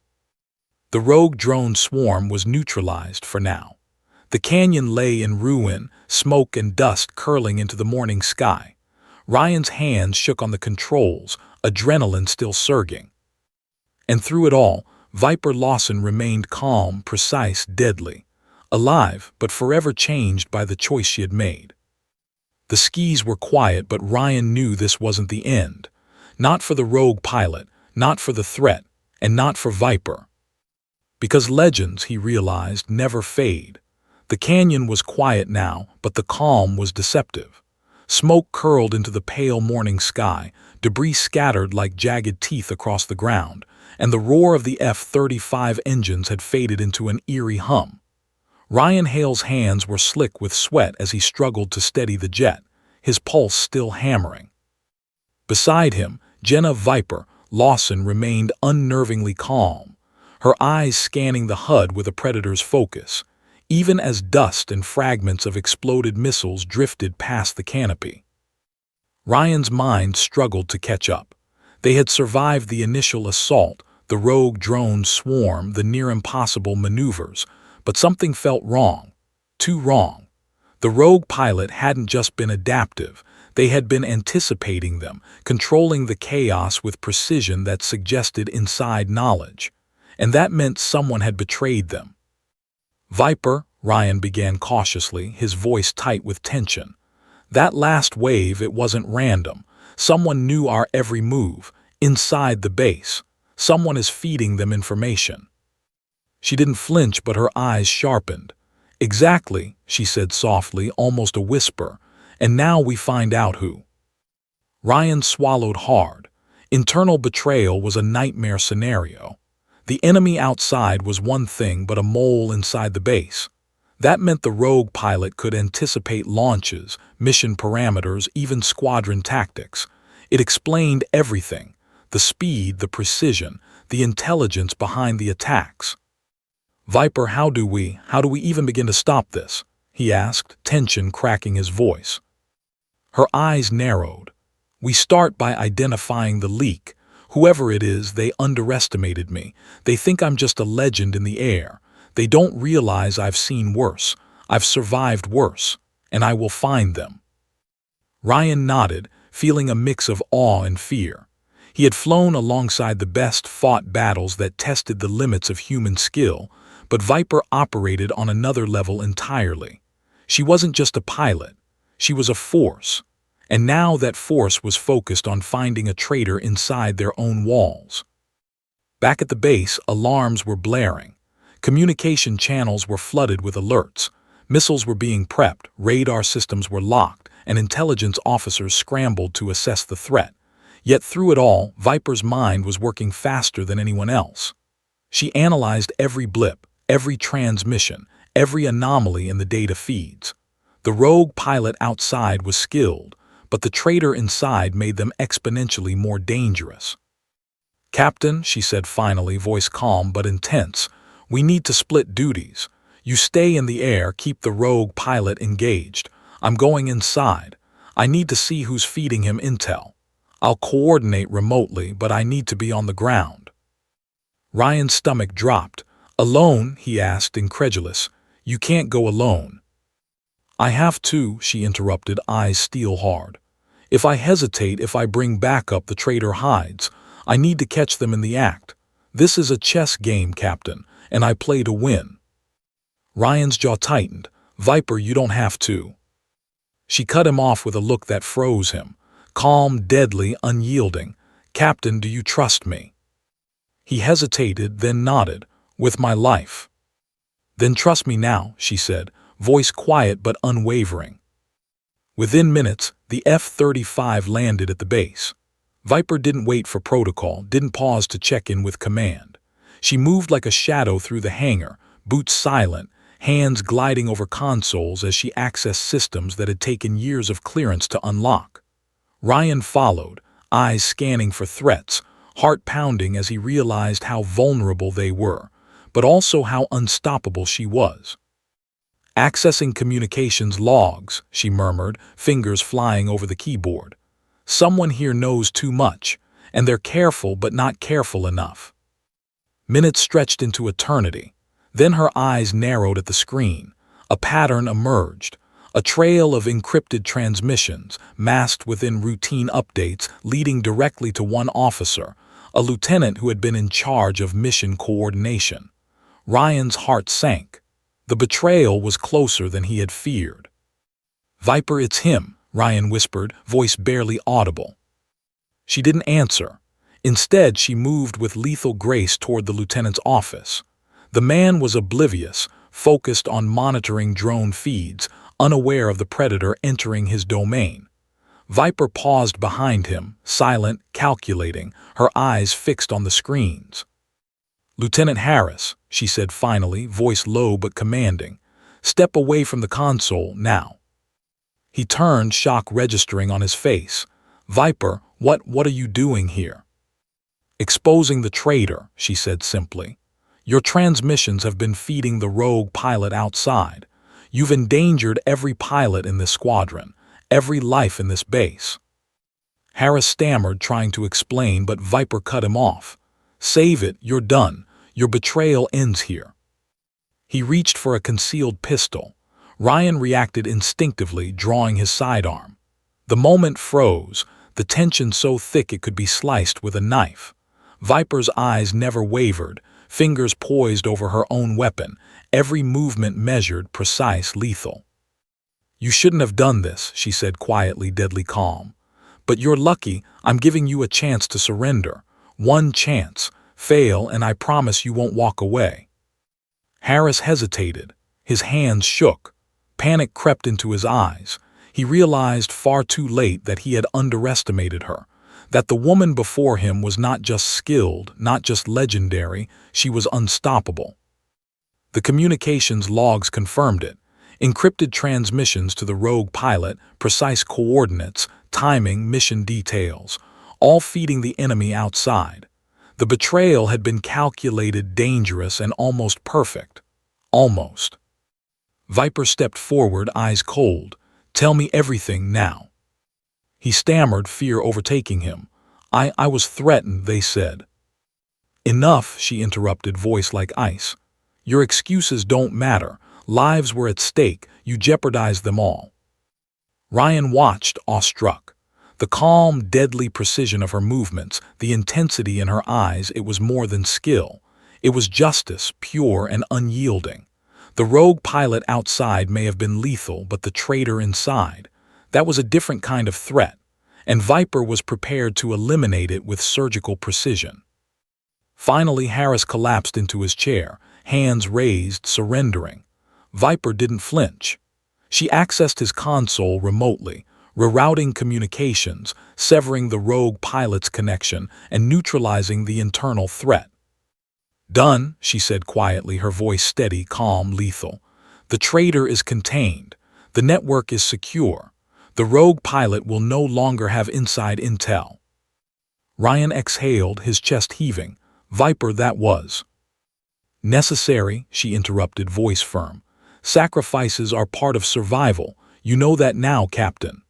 The rogue drone swarm was neutralized for now. The canyon lay in ruin, smoke and dust curling into the morning sky. Ryan's hands shook on the controls, adrenaline still surging. And through it all, Viper Lawson remained calm, precise, deadly. Alive, but forever changed by the choice she had made. The skis were quiet, but Ryan knew this wasn't the end. Not for the rogue pilot, not for the threat, and not for Viper. Because legends, he realized, never fade. The canyon was quiet now, but the calm was deceptive. Smoke curled into the pale morning sky, debris scattered like jagged teeth across the ground, and the roar of the F-35 engines had faded into an eerie hum. Ryan Hale's hands were slick with sweat as he struggled to steady the jet, his pulse still hammering. Beside him, Jenna Viper Lawson remained unnervingly calm, her eyes scanning the HUD with a predator's focus, even as dust and fragments of exploded missiles drifted past the canopy. Ryan's mind struggled to catch up. They had survived the initial assault, the rogue drone swarm, the near-impossible maneuvers, but something felt wrong. Too wrong. The rogue pilot hadn't just been adaptive, they had been anticipating them, controlling the chaos with precision that suggested inside knowledge. And that meant someone had betrayed them. Viper, Ryan began cautiously, his voice tight with tension. That last wave, it wasn't random. Someone knew our every move, inside the base. Someone is feeding them information. She didn't flinch, but her eyes sharpened. Exactly, she said softly, almost a whisper. And now we find out who. Ryan swallowed hard. Internal betrayal was a nightmare scenario. The enemy outside was one thing, but a mole inside the base. That meant the rogue pilot could anticipate launches, mission parameters, even squadron tactics. It explained everything: the speed, the precision, the intelligence behind the attacks. Viper, how do we even begin to stop this? He asked, tension cracking his voice. Her eyes narrowed. We start by identifying the leak. Whoever it is, they underestimated me. They think I'm just a legend in the air. They don't realize I've seen worse. I've survived worse. And I will find them. Ryan nodded, feeling a mix of awe and fear. He had flown alongside the best fought battles that tested the limits of human skill, but Viper operated on another level entirely. She wasn't just a pilot. She was a force. And now that force was focused on finding a traitor inside their own walls. Back at the base, alarms were blaring. Communication channels were flooded with alerts. Missiles were being prepped, radar systems were locked, and intelligence officers scrambled to assess the threat. Yet through it all, Viper's mind was working faster than anyone else. She analyzed every blip, every transmission, every anomaly in the data feeds. The rogue pilot outside was skilled, but the traitor inside made them exponentially more dangerous. Captain, she said finally, voice calm but intense, we need to split duties. You stay in the air, keep the rogue pilot engaged. I'm going inside. I need to see who's feeding him intel. I'll coordinate remotely, but I need to be on the ground. Ryan's stomach dropped. Alone? He asked, incredulous. You can't go alone. I have to, she interrupted, eyes steel hard. If I hesitate, if I bring backup, the traitor hides. I need to catch them in the act. This is a chess game, Captain, and I play to win. Ryan's jaw tightened. Viper, you don't have to. She cut him off with a look that froze him. Calm, deadly, unyielding. Captain, do you trust me? He hesitated, then nodded. With my life. Then trust me now, she said, voice quiet but unwavering. Within minutes, the F-35 landed at the base. Viper didn't wait for protocol, didn't pause to check in with command. She moved like a shadow through the hangar, boots silent, hands gliding over consoles as she accessed systems that had taken years of clearance to unlock. Ryan followed, eyes scanning for threats, heart pounding as he realized how vulnerable they were, but also how unstoppable she was. Accessing communications logs, she murmured, fingers flying over the keyboard. Someone here knows too much, and they're careful but not careful enough. Minutes stretched into eternity. Then her eyes narrowed at the screen. A pattern emerged, a trail of encrypted transmissions masked within routine updates leading directly to one officer, a lieutenant who had been in charge of mission coordination. Ryan's heart sank. The betrayal was closer than he had feared. "Viper, it's him," Ryan whispered, voice barely audible. She didn't answer. Instead, she moved with lethal grace toward the lieutenant's office. The man was oblivious, focused on monitoring drone feeds, unaware of the predator entering his domain. Viper paused behind him, silent, calculating, her eyes fixed on the screens. "Lieutenant Harris," she said finally, voice low but commanding, "step away from the console now." He turned, shock registering on his face. "Viper, what are you doing here?" "Exposing the traitor," she said simply. "Your transmissions have been feeding the rogue pilot outside. You've endangered every pilot in this squadron, every life in this base." Harris stammered, trying to explain, but Viper cut him off. "Save it, you're done. Your betrayal ends here." He reached for a concealed pistol. Ryan reacted instinctively, drawing his sidearm. The moment froze, the tension so thick it could be sliced with a knife. Viper's eyes never wavered, fingers poised over her own weapon, every movement measured, precise, lethal. "You shouldn't have done this," she said quietly, deadly calm. "But you're lucky. I'm giving you a chance to surrender. One chance. Fail, and I promise you won't walk away." Harris hesitated. His hands shook. Panic crept into his eyes. He realized far too late that he had underestimated her, that the woman before him was not just skilled, not just legendary, she was unstoppable. The communications logs confirmed it. Encrypted transmissions to the rogue pilot, precise coordinates, timing, mission details, all feeding the enemy outside. The betrayal had been calculated, dangerous, and almost perfect. Almost. Viper stepped forward, eyes cold. "Tell me everything now." He stammered, fear overtaking him. I was threatened," they said. "Enough," she interrupted, voice like ice. "Your excuses don't matter. Lives were at stake. You jeopardized them all." Ryan watched, awestruck. The calm, deadly precision of her movements, the intensity in her eyes, it was more than skill. It was justice, pure and unyielding. The rogue pilot outside may have been lethal, but the traitor inside, that was a different kind of threat, and Viper was prepared to eliminate it with surgical precision. Finally, Harris collapsed into his chair, hands raised, surrendering. Viper didn't flinch. She accessed his console remotely, rerouting communications, severing the rogue pilot's connection, and neutralizing the internal threat. "Done," she said quietly, her voice steady, calm, lethal. "The traitor is contained. The network is secure. The rogue pilot will no longer have inside intel." Ryan exhaled, his chest heaving. "Viper, that was necessary," she interrupted, voice firm. "Sacrifices are part of survival. You know that now, Captain."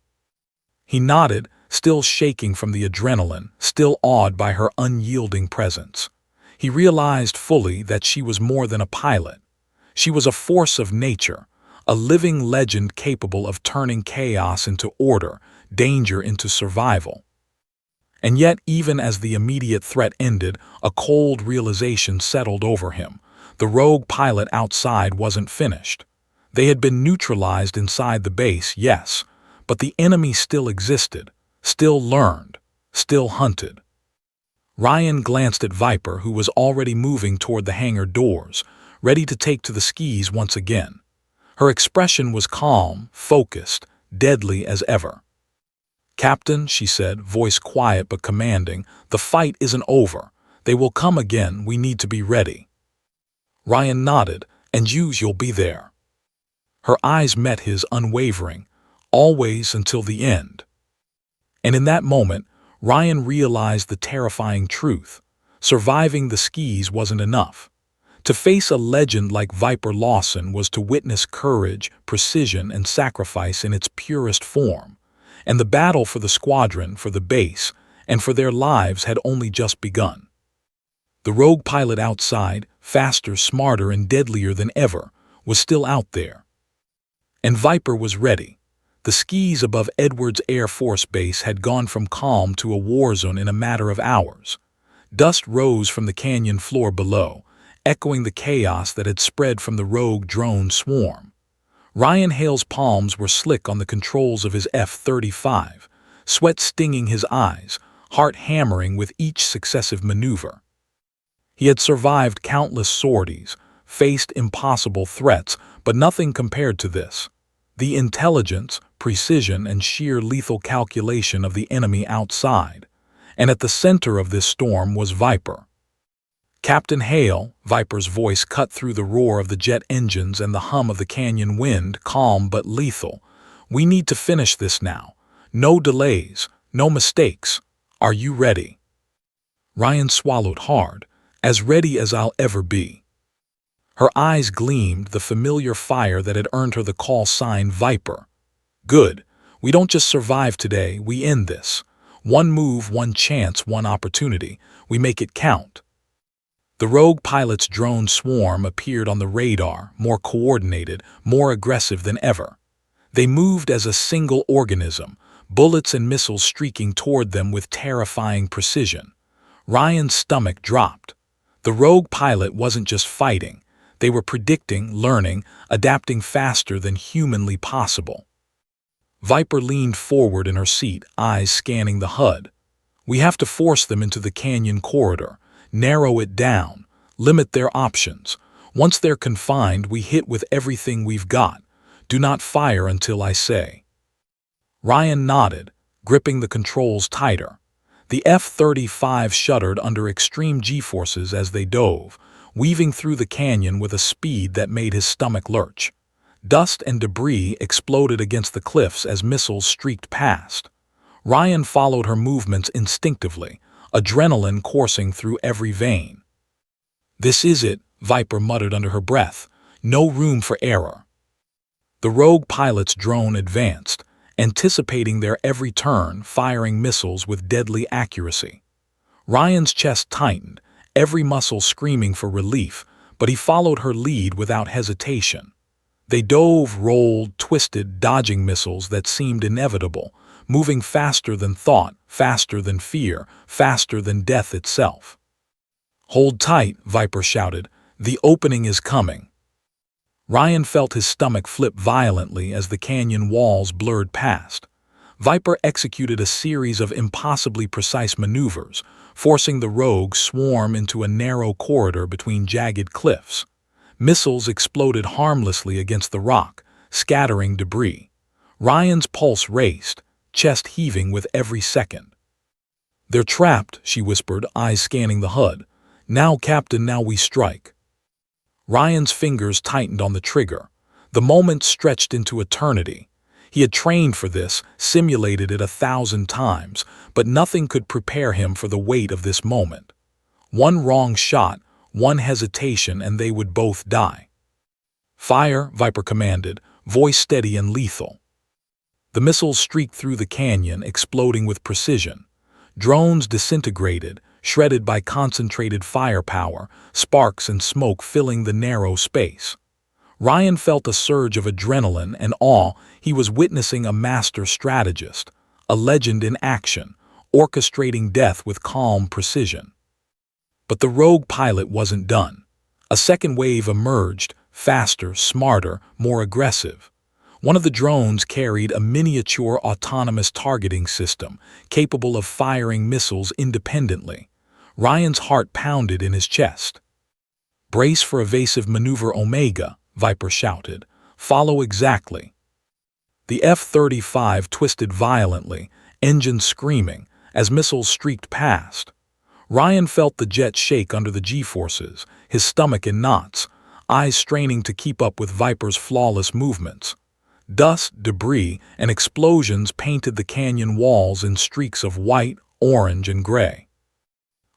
He nodded, still shaking from the adrenaline, still awed by her unyielding presence. He realized fully that she was more than a pilot. She was a force of nature, a living legend capable of turning chaos into order, danger into survival. And yet, even as the immediate threat ended, a cold realization settled over him. The rogue pilot outside wasn't finished. They had been neutralized inside the base, yes, but the enemy still existed, still learned, still hunted. Ryan glanced at Viper, who was already moving toward the hangar doors, ready to take to the skis once again. Her expression was calm, focused, deadly as ever. "Captain," she said, voice quiet but commanding, "the fight isn't over. They will come again. We need to be ready." Ryan nodded. "And you'll be there." Her eyes met his, unwavering. "Always until the end." And in that moment, Ryan realized the terrifying truth. Surviving the skis wasn't enough. To face a legend like Viper Lawson was to witness courage, precision, and sacrifice in its purest form. And the battle for the squadron, for the base, and for their lives had only just begun. The rogue pilot outside, faster, smarter, and deadlier than ever, was still out there. And Viper was ready. The skies above Edwards Air Force Base had gone from calm to a war zone in a matter of hours. Dust rose from the canyon floor below, echoing the chaos that had spread from the rogue drone swarm. Ryan Hale's palms were slick on the controls of his F-35, sweat stinging his eyes, heart hammering with each successive maneuver. He had survived countless sorties, faced impossible threats, but nothing compared to this. The intelligence, precision, and sheer lethal calculation of the enemy outside. And at the center of this storm was Viper. "Captain Hale," Viper's voice cut through the roar of the jet engines and the hum of the canyon wind, calm but lethal. "We need to finish this now. No delays, no mistakes. Are you ready?" Ryan swallowed hard. "As ready as I'll ever be." Her eyes gleamed, the familiar fire that had earned her the call sign Viper. "Good. We don't just survive today, we end this. One move, one chance, one opportunity. We make it count." The rogue pilot's drone swarm appeared on the radar, more coordinated, more aggressive than ever. They moved as a single organism, bullets and missiles streaking toward them with terrifying precision. Ryan's stomach dropped. The rogue pilot wasn't just fighting. They were predicting, learning, adapting faster than humanly possible. Viper leaned forward in her seat, eyes scanning the HUD. "We have to force them into the canyon corridor, narrow it down, limit their options. Once they're confined, we hit with everything we've got. Do not fire until I say." Ryan nodded, gripping the controls tighter. The F-35 shuddered under extreme G-forces as they dove, weaving through the canyon with a speed that made his stomach lurch. Dust and debris exploded against the cliffs as missiles streaked past. Ryan followed her movements instinctively, adrenaline coursing through every vein. "This is it," Viper muttered under her breath. "No room for error." The rogue pilot's drone advanced, anticipating their every turn, firing missiles with deadly accuracy. Ryan's chest tightened, every muscle screaming for relief, but he followed her lead without hesitation. They dove, rolled, twisted, dodging missiles that seemed inevitable, moving faster than thought, faster than fear, faster than death itself. "Hold tight," Viper shouted. "The opening is coming." Ryan felt his stomach flip violently as the canyon walls blurred past. Viper executed a series of impossibly precise maneuvers, forcing the rogue swarm into a narrow corridor between jagged cliffs. Missiles exploded harmlessly against the rock, scattering debris. Ryan's pulse raced, chest heaving with every second. "They're trapped," she whispered, eyes scanning the HUD. "Now, Captain, now we strike." Ryan's fingers tightened on the trigger. The moment stretched into eternity. He had trained for this, simulated it 1,000 times, but nothing could prepare him for the weight of this moment. One wrong shot, one hesitation, and they would both die. "Fire," Viper commanded, voice steady and lethal. The missiles streaked through the canyon, exploding with precision. Drones disintegrated, shredded by concentrated firepower, sparks and smoke filling the narrow space. Ryan felt a surge of adrenaline and awe. He was witnessing a master strategist, a legend in action, orchestrating death with calm precision. But the rogue pilot wasn't done. A second wave emerged, faster, smarter, more aggressive. One of the drones carried a miniature autonomous targeting system, capable of firing missiles independently. Ryan's heart pounded in his chest. "Brace for evasive maneuver Omega," Viper shouted. "Follow exactly." The F-35 twisted violently, engines screaming, as missiles streaked past. Ryan felt the jet shake under the G-forces, his stomach in knots, eyes straining to keep up with Viper's flawless movements. Dust, debris, and explosions painted the canyon walls in streaks of white, orange, and gray.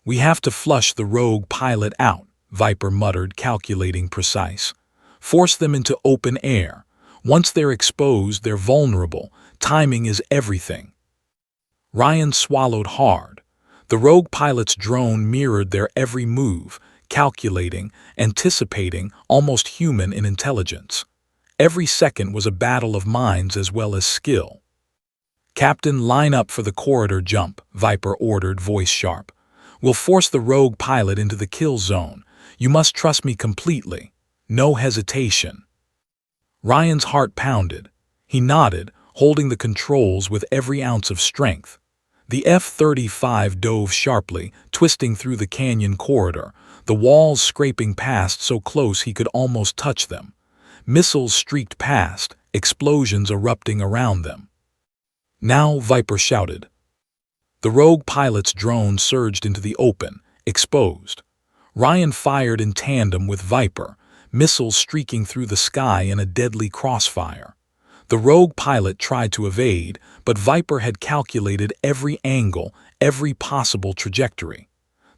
"We have to flush the rogue pilot out," Viper muttered, calculating precise. "Force them into open air. Once they're exposed, they're vulnerable. Timing is everything." Ryan swallowed hard. The rogue pilot's drone mirrored their every move, calculating, anticipating, almost human in intelligence. Every second was a battle of minds as well as skill. "Captain, line up for the corridor jump," Viper ordered, voice sharp. "We'll force the rogue pilot into the kill zone. You must trust me completely. No hesitation." Ryan's heart pounded. He nodded, holding the controls with every ounce of strength. The F-35 dove sharply, twisting through the canyon corridor, the walls scraping past so close he could almost touch them. Missiles streaked past, explosions erupting around them. "Now," Viper shouted. The rogue pilot's drone surged into the open, exposed. Ryan fired in tandem with Viper, missiles streaking through the sky in a deadly crossfire. The rogue pilot tried to evade, but Viper had calculated every angle, every possible trajectory.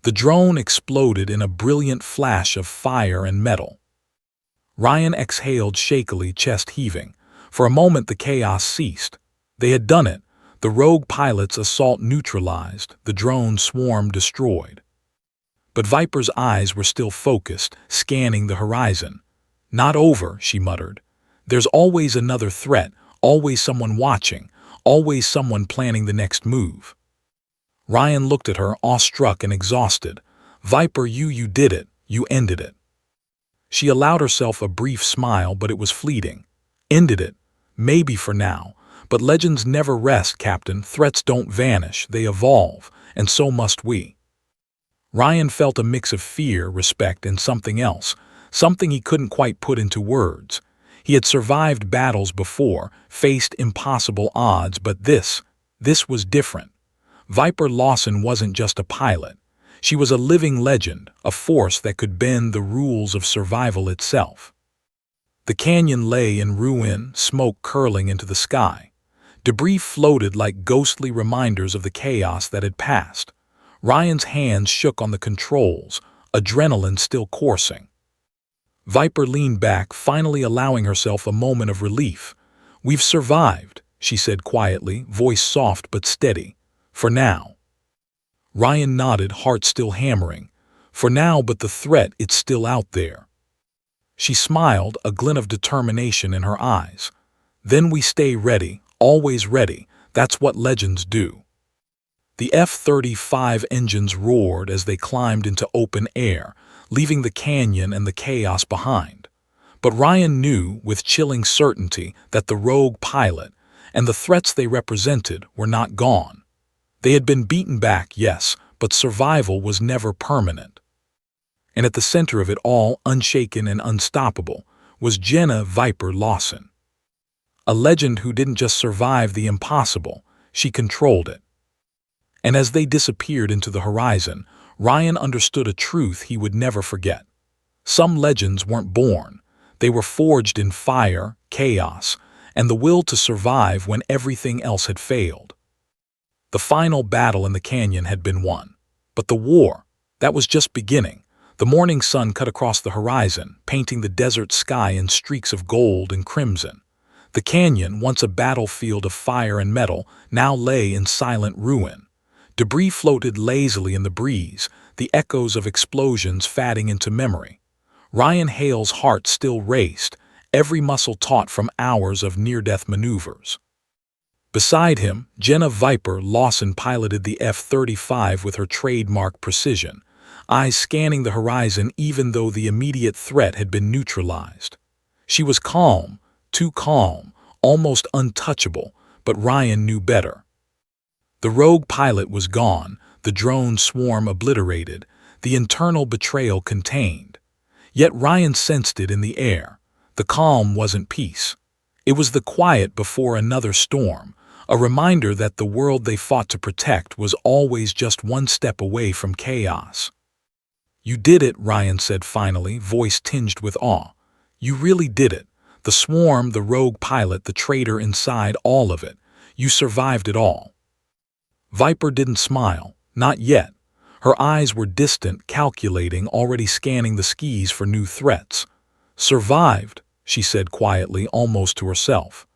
The drone exploded in a brilliant flash of fire and metal. Ryan exhaled shakily, chest heaving. For a moment the chaos ceased. They had done it. The rogue pilot's assault neutralized, the drone swarm destroyed. But Viper's eyes were still focused, scanning the horizon. "Not over," she muttered. "There's always another threat, always someone watching, always someone planning the next move." Ryan looked at her, awestruck and exhausted. "Viper, you did it. You ended it." She allowed herself a brief smile, but it was fleeting. "Ended it? Maybe for now. But legends never rest, Captain. Threats don't vanish, they evolve, and so must we." Ryan felt a mix of fear, respect, and something else, something he couldn't quite put into words. He had survived battles before, faced impossible odds, but this was different. Viper Lawson wasn't just a pilot. She was a living legend, a force that could bend the rules of survival itself. The canyon lay in ruin, smoke curling into the sky. Debris floated like ghostly reminders of the chaos that had passed. Ryan's hands shook on the controls, adrenaline still coursing. Viper leaned back, finally allowing herself a moment of relief. "We've survived," she said quietly, voice soft but steady. "For now." Ryan nodded, heart still hammering. "For now, but the threat, it's still out there." She smiled, a glint of determination in her eyes. "Then we stay ready, always ready. That's what legends do." The F-35 engines roared as they climbed into open air, leaving the canyon and the chaos behind. But Ryan knew, with chilling certainty, that the rogue pilot and the threats they represented were not gone. They had been beaten back, yes, but survival was never permanent. And at the center of it all, unshaken and unstoppable, was Jenna Viper Lawson. A legend who didn't just survive the impossible, she controlled it. And as they disappeared into the horizon, Ryan understood a truth he would never forget. Some legends weren't born. They were forged in fire, chaos, and the will to survive when everything else had failed. The final battle in the canyon had been won. But the war, that was just beginning. The morning sun cut across the horizon, painting the desert sky in streaks of gold and crimson. The canyon, once a battlefield of fire and metal, now lay in silent ruin. Debris floated lazily in the breeze, the echoes of explosions fading into memory. Ryan Hale's heart still raced, every muscle taut from hours of near-death maneuvers. Beside him, Jenna Viper Lawson piloted the F-35 with her trademark precision, eyes scanning the horizon even though the immediate threat had been neutralized. She was calm, too calm, almost untouchable, but Ryan knew better. The rogue pilot was gone, the drone swarm obliterated, the internal betrayal contained. Yet Ryan sensed it in the air. The calm wasn't peace. It was the quiet before another storm, a reminder that the world they fought to protect was always just one step away from chaos. "You did it," Ryan said finally, voice tinged with awe. "You really did it. The swarm, the rogue pilot, the traitor inside, all of it. You survived it all." Viper didn't smile, not yet. Her eyes were distant, calculating, already scanning the skies for new threats. "Survived," she said quietly, almost to herself.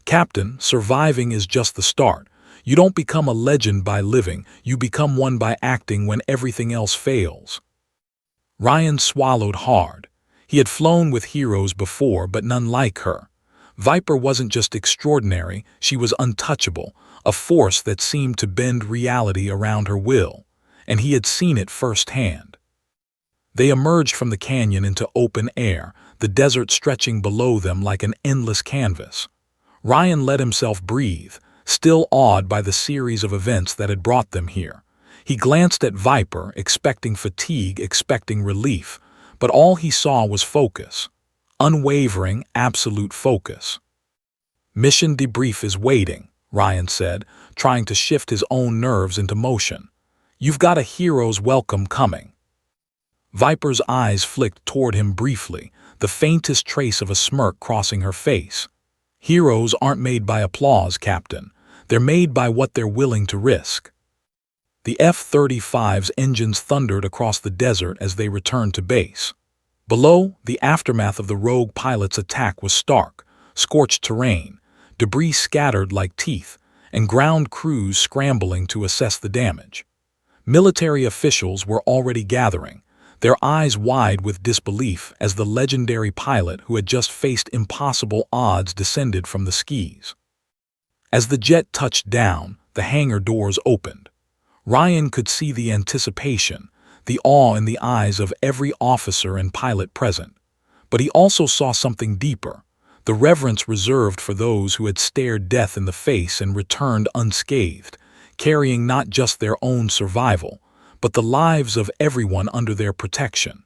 "Captain, surviving is just the start. You don't become a legend by living, you become one by acting when everything else fails." Ryan swallowed hard. He had flown with heroes before, but none like her. Viper wasn't just extraordinary, she was untouchable, a force that seemed to bend reality around her will, and he had seen it firsthand. They emerged from the canyon into open air, the desert stretching below them like an endless canvas. Ryan let himself breathe, still awed by the series of events that had brought them here. He glanced at Viper, expecting fatigue, expecting relief, but all he saw was focus. Unwavering, absolute focus. "Mission debrief is waiting," Ryan said, trying to shift his own nerves into motion. "You've got a hero's welcome coming." Viper's eyes flicked toward him briefly, the faintest trace of a smirk crossing her face. "Heroes aren't made by applause, Captain. They're made by what they're willing to risk." The F-35's engines thundered across the desert as they returned to base. Below, the aftermath of the rogue pilot's attack was stark: scorched terrain, debris scattered like teeth, and ground crews scrambling to assess the damage. Military officials were already gathering, their eyes wide with disbelief as the legendary pilot who had just faced impossible odds descended from the skis. As the jet touched down, the hangar doors opened. Ryan could see the anticipation, the awe in the eyes of every officer and pilot present. But he also saw something deeper, the reverence reserved for those who had stared death in the face and returned unscathed, carrying not just their own survival, but the lives of everyone under their protection.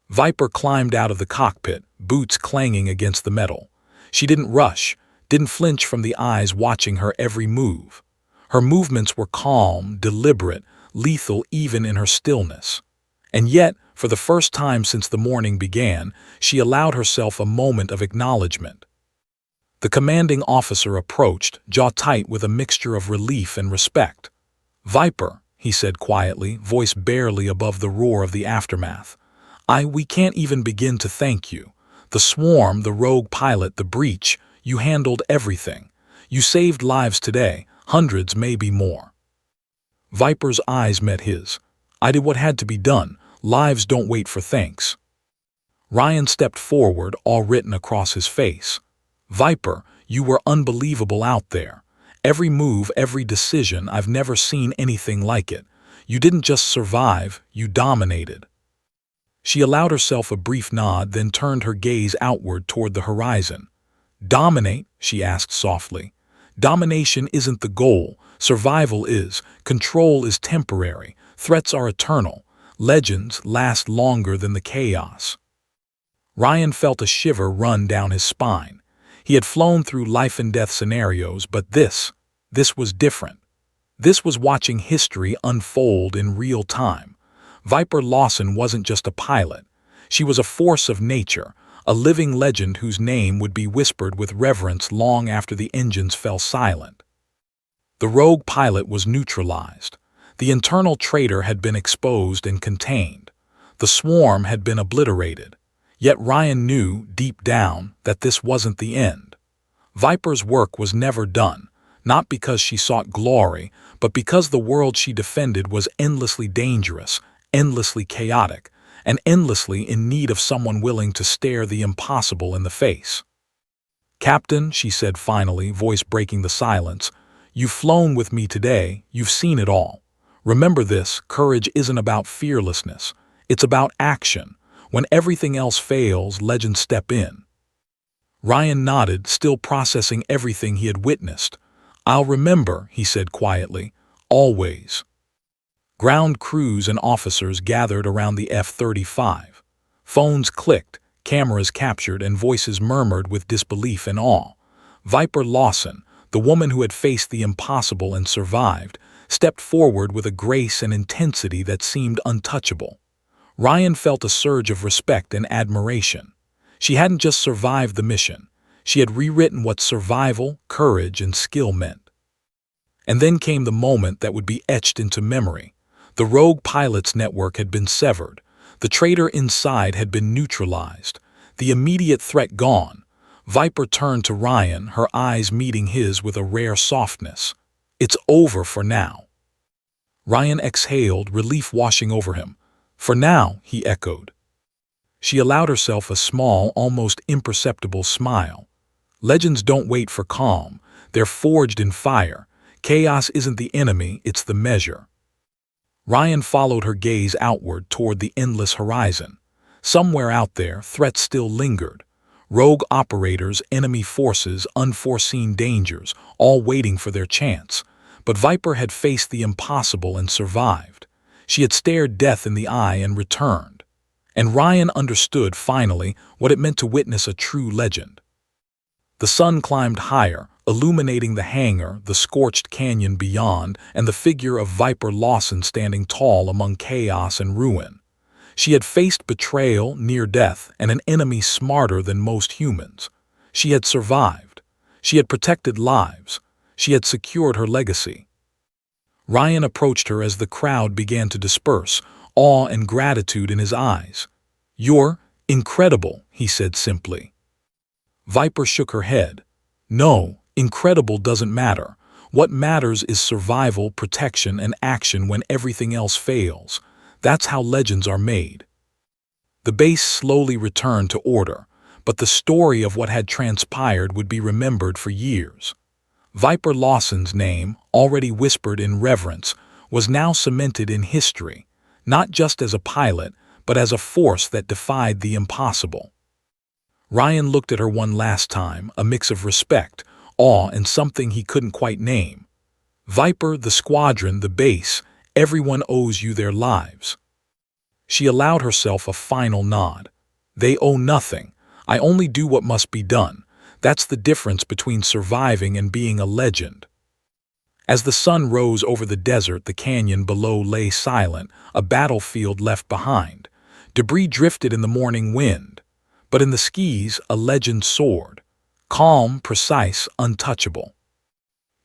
Viper climbed out of the cockpit, boots clanging against the metal. She didn't rush, didn't flinch from the eyes watching her every move. Her movements were calm, deliberate, lethal even in her stillness. And yet, for the first time since the morning began, she allowed herself a moment of acknowledgement. The commanding officer approached, jaw tight with a mixture of relief and respect. "Viper," he said quietly, voice barely above the roar of the aftermath. We can't even begin to thank you. The swarm, the rogue pilot, the breach, you handled everything. You saved lives today, hundreds, maybe more." Viper's eyes met his. "I did what had to be done. Lives don't wait for thanks." Ryan stepped forward, all written across his face. "Viper, you were unbelievable out there. Every move, every decision, I've never seen anything like it. You didn't just survive, you dominated." She allowed herself a brief nod, then turned her gaze outward toward the horizon. "Dominate?" she asked softly. "Domination isn't the goal. Survival is. Control is temporary. Threats are eternal. Legends last longer than the chaos." Ryan felt a shiver run down his spine. He had flown through life-and-death scenarios, but this was different. This was watching history unfold in real time. Viper Lawson wasn't just a pilot. She was a force of nature, a living legend whose name would be whispered with reverence long after the engines fell silent. The rogue pilot was neutralized. The internal traitor had been exposed and contained. The swarm had been obliterated. Yet Ryan knew, deep down, that this wasn't the end. Viper's work was never done, not because she sought glory, but because the world she defended was endlessly dangerous, endlessly chaotic, and endlessly in need of someone willing to stare the impossible in the face. "Captain," she said finally, voice breaking the silence, "you've flown with me today, you've seen it all. Remember this, courage isn't about fearlessness. It's about action. When everything else fails, legends step in." Ryan nodded, still processing everything he had witnessed. "I'll remember," he said quietly, "always." Ground crews and officers gathered around the F-35. Phones clicked, cameras captured, and voices murmured with disbelief and awe. Viper Lawson, the woman who had faced the impossible and survived, stepped forward with a grace and intensity that seemed untouchable. Ryan felt a surge of respect and admiration. She hadn't just survived the mission. She had rewritten what survival, courage, and skill meant. And then came the moment that would be etched into memory. The rogue pilot's network had been severed. The traitor inside had been neutralized. The immediate threat gone. Viper turned to Ryan, her eyes meeting his with a rare softness. "It's over for now." Ryan exhaled, relief washing over him. "For now," he echoed. She allowed herself a small, almost imperceptible smile. Legends don't wait for calm. They're forged in fire. Chaos isn't the enemy, it's the measure. Ryan followed her gaze outward toward the endless horizon. Somewhere out there, threats still lingered. Rogue operators, enemy forces, unforeseen dangers, all waiting for their chance. But Viper had faced the impossible and survived. She had stared death in the eye and returned. And Ryan understood, finally, what it meant to witness a true legend. The sun climbed higher, illuminating the hangar, the scorched canyon beyond, and the figure of Viper Lawson standing tall among chaos and ruin. She had faced betrayal, near death, and an enemy smarter than most humans. She had survived. She had protected lives. She had secured her legacy. Ryan approached her as the crowd began to disperse, awe and gratitude in his eyes. "You're incredible," he said simply. Viper shook her head. "No, incredible doesn't matter. What matters is survival, protection, and action when everything else fails. That's how legends are made." The base slowly returned to order, but the story of what had transpired would be remembered for years. Viper Lawson's name, already whispered in reverence, was now cemented in history, not just as a pilot, but as a force that defied the impossible. Ryan looked at her one last time, a mix of respect, awe, and something he couldn't quite name. "Viper, the squadron, the base, everyone owes you their lives." She allowed herself a final nod. "They owe nothing. I only do what must be done. That's the difference between surviving and being a legend." As the sun rose over the desert, the canyon below lay silent, a battlefield left behind. Debris drifted in the morning wind. But in the skies, a legend soared. Calm, precise, untouchable.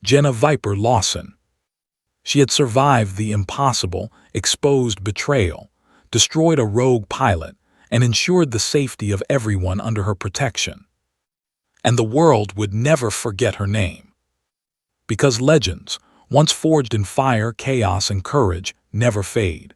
Jenna Viper Lawson. She had survived the impossible, exposed betrayal, destroyed a rogue pilot, and ensured the safety of everyone under her protection. And the world would never forget her name. Because legends, once forged in fire, chaos, and courage, never fade.